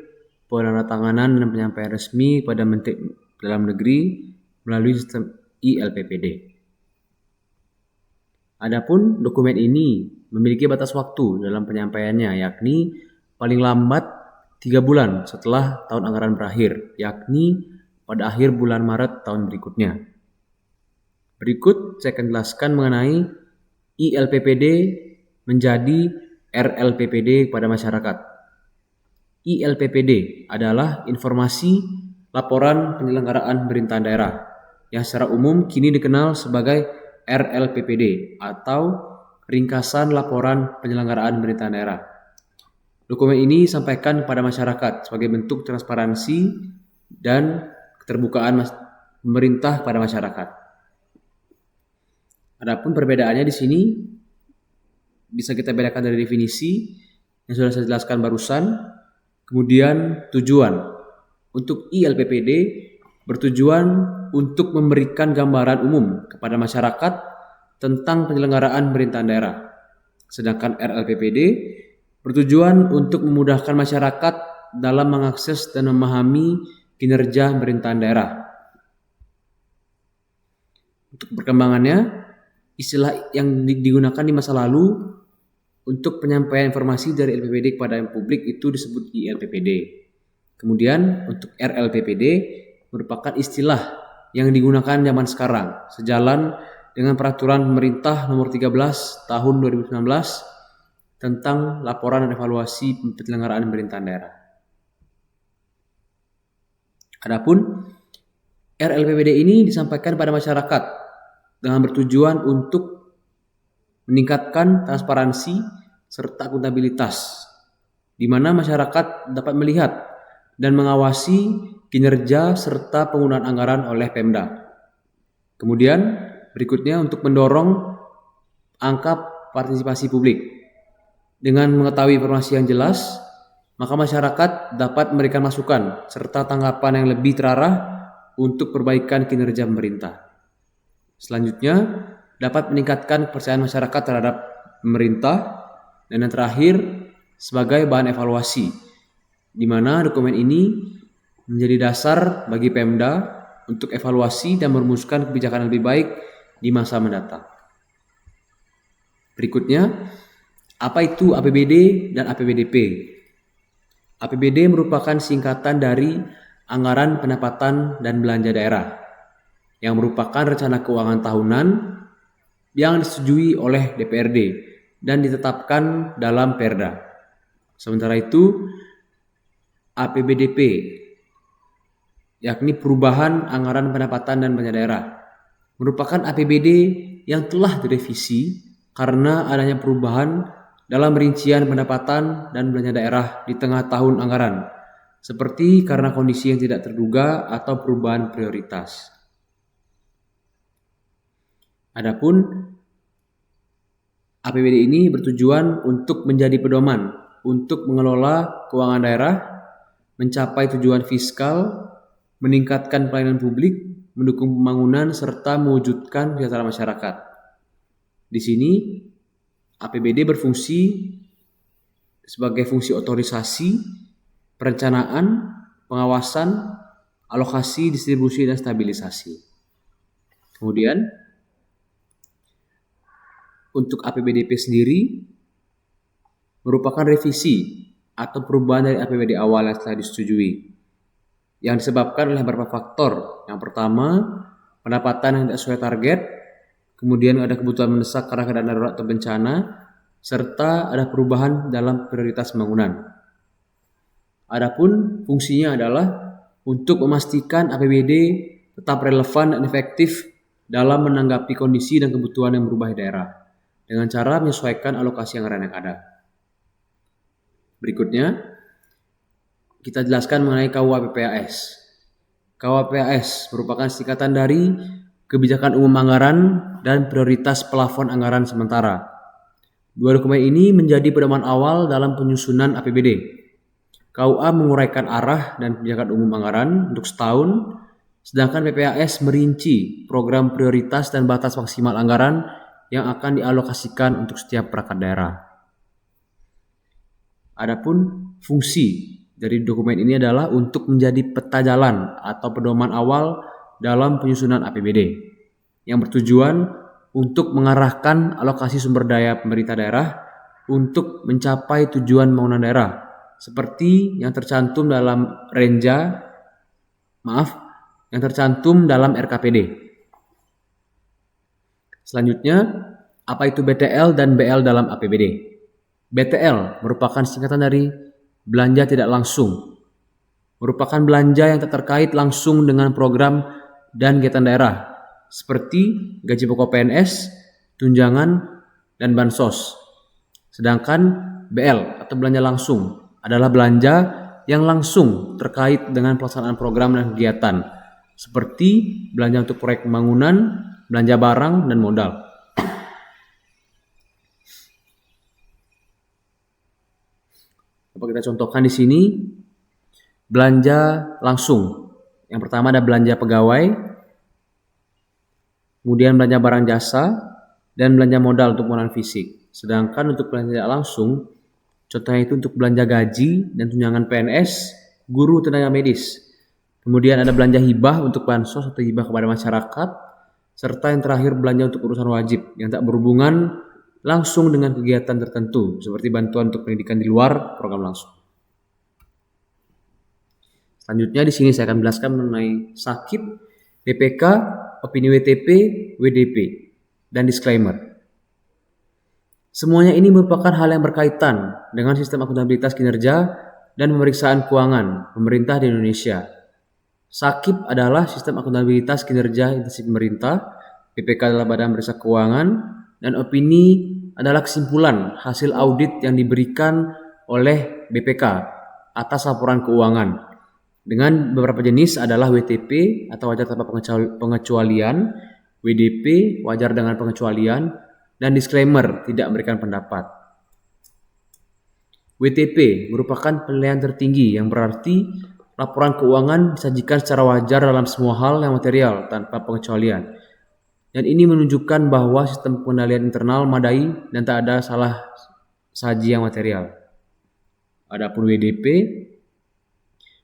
penandatanganan dan penyampaian resmi pada Menteri Dalam Negeri melalui sistem ILPPD. Adapun dokumen ini memiliki batas waktu dalam penyampaiannya, yakni paling lambat 3 bulan setelah tahun anggaran berakhir, yakni pada akhir bulan Maret tahun berikutnya. Berikut saya akan jelaskan mengenai ILPPD menjadi RLPPD pada masyarakat. ILPPD adalah informasi laporan penyelenggaraan pemerintahan daerah yang secara umum kini dikenal sebagai RLPPD atau ringkasan laporan penyelenggaraan pemerintahan daerah. Dokumen ini disampaikan kepada masyarakat sebagai bentuk transparansi dan keterbukaan pemerintah pada masyarakat. Adapun perbedaannya di sini bisa kita bedakan dari definisi yang sudah saya jelaskan barusan. Kemudian tujuan. Untuk ILPPD bertujuan untuk memberikan gambaran umum kepada masyarakat tentang penyelenggaraan pemerintahan daerah. Sedangkan RLPPD bertujuan untuk memudahkan masyarakat dalam mengakses dan memahami kinerja pemerintahan daerah. Untuk perkembangannya, istilah yang digunakan di masa lalu untuk penyampaian informasi dari LPPD kepada publik itu disebut ILPPD. Kemudian untuk RLPPD merupakan istilah yang digunakan zaman sekarang, sejalan dengan peraturan pemerintah nomor 13 tahun 2019 tentang laporan dan evaluasi penyelenggaraan pemerintahan daerah. Adapun RLPPD ini disampaikan pada masyarakat dengan bertujuan untuk meningkatkan transparansi serta akuntabilitas, di mana masyarakat dapat melihat dan mengawasi kinerja serta penggunaan anggaran oleh Pemda. Kemudian berikutnya untuk mendorong angka partisipasi publik. Dengan mengetahui informasi yang jelas, maka masyarakat dapat memberikan masukan serta tanggapan yang lebih terarah untuk perbaikan kinerja pemerintah. Selanjutnya, dapat meningkatkan kepercayaan masyarakat terhadap pemerintah, dan yang terakhir sebagai bahan evaluasi, di mana dokumen ini menjadi dasar bagi Pemda untuk evaluasi dan merumuskan kebijakan yang lebih baik di masa mendatang. Berikutnya, apa itu APBD dan APBDP? APBD merupakan singkatan dari Anggaran Pendapatan dan Belanja Daerah, yang merupakan rencana keuangan tahunan yang disetujui oleh DPRD dan ditetapkan dalam Perda. Sementara itu, APBDP, yakni perubahan anggaran pendapatan dan belanja daerah, merupakan APBD yang telah direvisi karena adanya perubahan dalam rincian pendapatan dan belanja daerah di tengah tahun anggaran, seperti karena kondisi yang tidak terduga atau perubahan prioritas. Adapun APBD ini bertujuan untuk menjadi pedoman untuk mengelola keuangan daerah, mencapai tujuan fiskal, meningkatkan pelayanan publik, mendukung pembangunan, serta mewujudkan kesejahteraan masyarakat. Di sini, APBD berfungsi sebagai fungsi otorisasi, perencanaan, pengawasan, alokasi, distribusi, dan stabilisasi. Kemudian, untuk APBDP sendiri merupakan revisi atau perubahan dari APBD awal yang telah disetujui, yang disebabkan oleh beberapa faktor. Yang pertama, pendapatan yang tidak sesuai target, kemudian ada kebutuhan mendesak karena keadaan darurat atau bencana, serta ada perubahan dalam prioritas pembangunan. Adapun fungsinya adalah untuk memastikan APBD tetap relevan dan efektif dalam menanggapi kondisi dan kebutuhan yang berubah di daerah, dengan cara menyesuaikan alokasi anggaran yang ada. Berikutnya, kita jelaskan mengenai KUHP-PAS. KUHP-PAS merupakan singkatan dari Kebijakan Umum Anggaran dan Prioritas Plafon Anggaran Sementara. Dua dokumen ini menjadi pedoman awal dalam penyusunan APBD. KUA menguraikan arah dan kebijakan umum anggaran untuk setahun, sedangkan PPAS merinci program prioritas dan batas maksimal anggaran yang akan dialokasikan untuk setiap perangkat daerah. Adapun fungsi dari dokumen ini adalah untuk menjadi peta jalan atau pedoman awal dalam penyusunan APBD yang bertujuan untuk mengarahkan alokasi sumber daya pemerintah daerah untuk mencapai tujuan pembangunan daerah seperti yang tercantum dalam yang tercantum dalam RKPD. Selanjutnya, apa itu BTL dan BL dalam APBD? BTL merupakan singkatan dari belanja tidak langsung, merupakan belanja yang terkait langsung dengan program dan kegiatan daerah, seperti gaji pokok PNS, tunjangan, dan bansos. Sedangkan BL atau belanja langsung adalah belanja yang langsung terkait dengan pelaksanaan program dan kegiatan, seperti belanja untuk proyek pembangunan, belanja barang, dan modal. Dapat kita contohkan di sini belanja langsung. Yang pertama ada belanja pegawai, kemudian belanja barang jasa, dan belanja modal untuk pembangunan fisik. Sedangkan untuk belanja tidak langsung, contohnya itu untuk belanja gaji dan tunjangan PNS, guru, tenaga medis. Kemudian ada belanja hibah untuk bansos atau hibah kepada masyarakat, serta yang terakhir belanja untuk urusan wajib yang tak berhubungan langsung dengan kegiatan tertentu, seperti bantuan untuk pendidikan di luar program langsung. Selanjutnya di sini saya akan menjelaskan mengenai SAKIP, BPK, opini WTP, WDP, dan disclaimer. Semuanya ini merupakan hal yang berkaitan dengan sistem akuntabilitas kinerja dan pemeriksaan keuangan pemerintah di Indonesia. SAKIP adalah sistem akuntabilitas kinerja institusi pemerintah, BPK adalah badan pemeriksa keuangan, dan opini adalah kesimpulan hasil audit yang diberikan oleh BPK atas laporan keuangan. Dengan beberapa jenis adalah WTP atau wajar tanpa pengecualian, WDP wajar dengan pengecualian, dan disclaimer tidak memberikan pendapat. WTP merupakan penilaian tertinggi yang berarti laporan keuangan disajikan secara wajar dalam semua hal yang material tanpa pengecualian. Dan ini menunjukkan bahwa sistem pengendalian internal madai dan tak ada salah saji yang material. Adapun WDP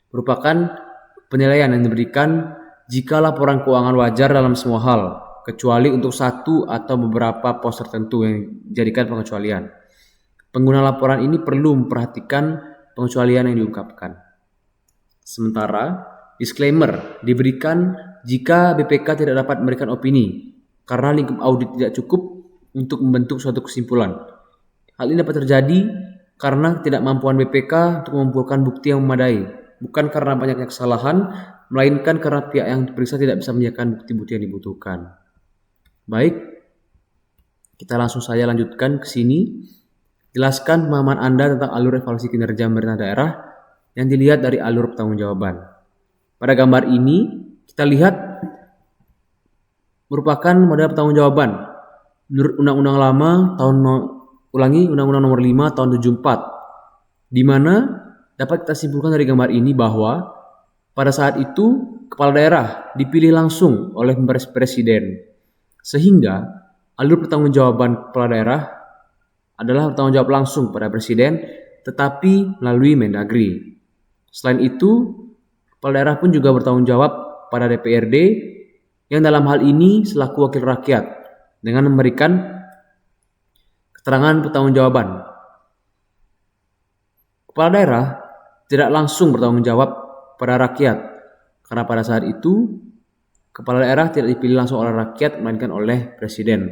merupakan penilaian yang diberikan jika laporan keuangan wajar dalam semua hal, kecuali untuk satu atau beberapa pos tertentu yang dijadikan pengecualian. Pengguna laporan ini perlu memperhatikan pengecualian yang diungkapkan. Sementara, disclaimer diberikan jika BPK tidak dapat memberikan opini karena lingkup audit tidak cukup untuk membentuk suatu kesimpulan. Hal ini dapat terjadi karena ketidakmampuan BPK untuk mengumpulkan bukti yang memadai, bukan karena banyaknya kesalahan, melainkan karena pihak yang diperiksa tidak bisa menyediakan bukti-bukti yang dibutuhkan. Baik, kita langsung saja lanjutkan ke sini. Jelaskan pemahaman Anda tentang alur evaluasi kinerja pemerintah daerah yang dilihat dari alur pertanggungjawaban. Pada gambar ini, kita lihat merupakan model pertanggungjawaban menurut Undang-Undang Lama Undang-Undang Nomor 5 Tahun 74, di mana dapat kita simpulkan dari gambar ini bahwa pada saat itu kepala daerah dipilih langsung oleh presiden, sehingga alur pertanggungjawaban kepala daerah adalah bertanggung jawab langsung pada presiden, tetapi melalui Mendagri. Selain itu, kepala daerah pun juga bertanggung jawab pada DPRD yang dalam hal ini selaku wakil rakyat dengan memberikan keterangan pertanggungjawaban. Kepala daerah tidak langsung bertanggung jawab pada rakyat karena pada saat itu kepala daerah tidak dipilih langsung oleh rakyat melainkan oleh presiden.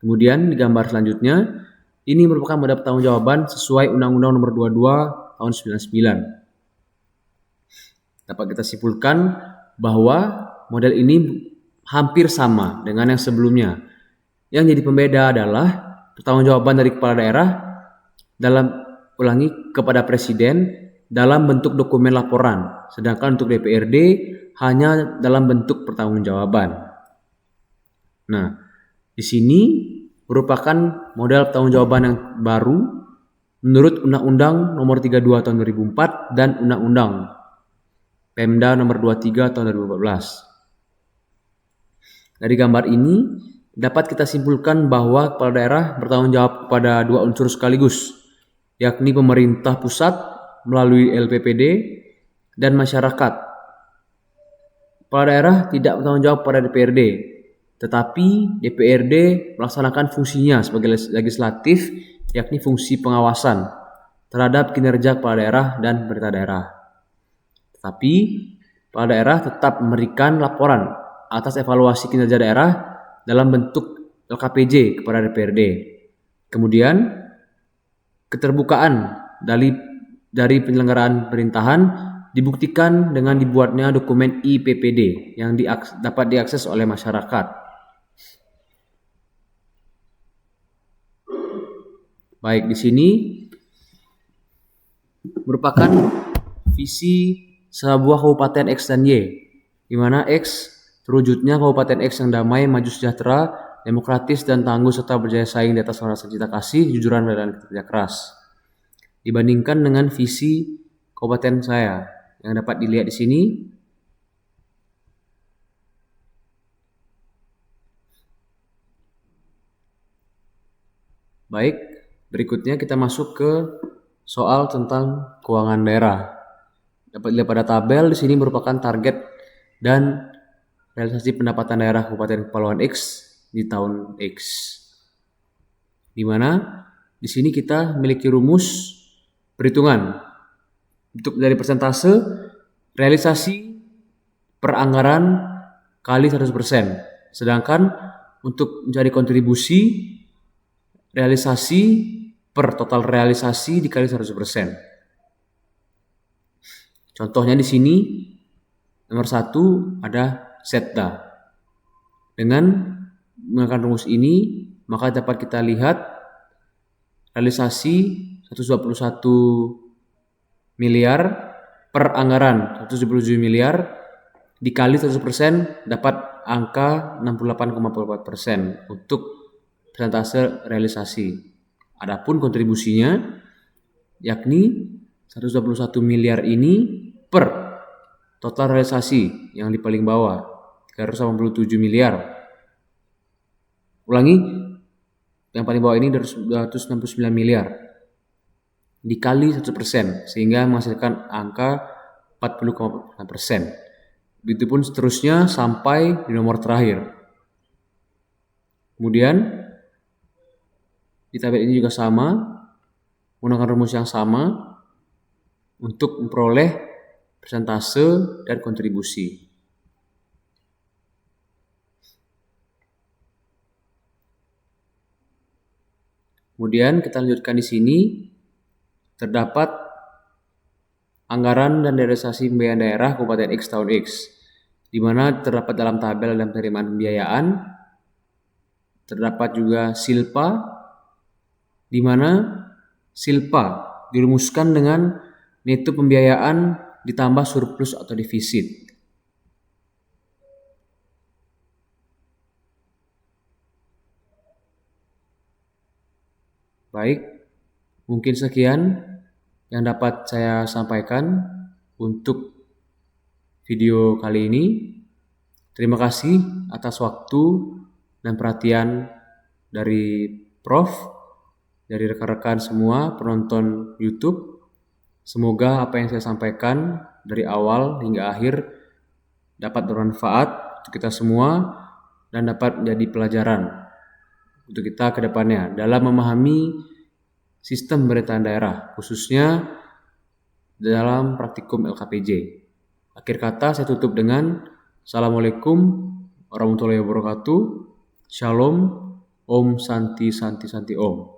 Kemudian di gambar selanjutnya, ini merupakan model pertanggungjawaban sesuai Undang-Undang Nomor 22 Tahun 99. Dapat kita simpulkan bahwa model ini hampir sama dengan yang sebelumnya. Yang jadi pembeda adalah pertanggungjawaban dari kepala daerah kepada presiden dalam bentuk dokumen laporan, sedangkan untuk DPRD hanya dalam bentuk pertanggungjawaban. Nah, di sini merupakan model pertanggungjawaban yang baru menurut Undang-Undang Nomor 32 Tahun 2004 dan Undang-Undang Pemda Nomor 23 Tahun 2014. Dari gambar ini dapat kita simpulkan bahwa kepala daerah bertanggung jawab pada dua unsur sekaligus, yakni pemerintah pusat melalui LPPD dan masyarakat. Kepala daerah tidak bertanggung jawab pada DPRD, tetapi DPRD melaksanakan fungsinya sebagai legislatif, yakni fungsi pengawasan terhadap kinerja kepala daerah dan pemerintah daerah. Tetapi kepala daerah tetap memberikan laporan atas evaluasi kinerja daerah dalam bentuk LKPJ kepada DPRD. Kemudian keterbukaan dari penyelenggaraan pemerintahan dibuktikan dengan dibuatnya dokumen IPPD yang dapat diakses oleh masyarakat. Baik, di sini merupakan visi sebuah Kabupaten X dan Y, di mana X terwujudnya Kabupaten X yang damai, maju sejahtera, demokratis dan tangguh serta berjaya saing di atas rasa cinta kasih, kejujuran dan kerja keras. Dibandingkan dengan visi Kabupaten saya yang dapat dilihat di sini, baik, berikutnya kita masuk ke soal tentang keuangan daerah. Dapat dilihat pada tabel di sini merupakan target dan realisasi pendapatan daerah Kabupaten Kepulauan X di tahun X. Di mana di sini kita memiliki rumus perhitungan untuk dari persentase realisasi per anggaran kali 100%. Sedangkan untuk mencari kontribusi realisasi per total realisasi dikali 100%. Contohnya di sini nomor 1 ada setda. Dengan menggunakan rumus ini maka dapat kita lihat realisasi 121 miliar per anggaran 177 miliar dikali 100% dapat angka 68,44% untuk persentase realisasi. Adapun kontribusinya yakni 121 miliar ini per total realisasi yang di paling bawah 387 miliar. Ulangi, yang paling bawah ini 269 miliar dikali 100% sehingga menghasilkan angka 40,4%. Begitupun seterusnya sampai di nomor terakhir. Kemudian di tabel ini juga sama, menggunakan rumus yang sama untuk memperoleh persentase dan kontribusi. Kemudian kita lanjutkan di sini. Terdapat anggaran dan realisasi pembiayaan daerah Kabupaten X tahun X, di mana terdapat dalam tabel dan penerimaan pembiayaan. Terdapat juga silpa, di mana silpa dirumuskan dengan neto pembiayaan ditambah surplus atau defisit. Baik, mungkin sekian yang dapat saya sampaikan untuk video kali ini. Terima kasih atas waktu dan perhatian dari Prof, dari rekan-rekan semua penonton YouTube. Semoga apa yang saya sampaikan dari awal hingga akhir dapat bermanfaat untuk kita semua dan dapat menjadi pelajaran untuk kita ke depannya dalam memahami sistem pemerintahan daerah, khususnya dalam praktikum LKPJ. Akhir kata saya tutup dengan Assalamualaikum warahmatullahi wabarakatuh. Shalom, Om Santi Santi Santi Om.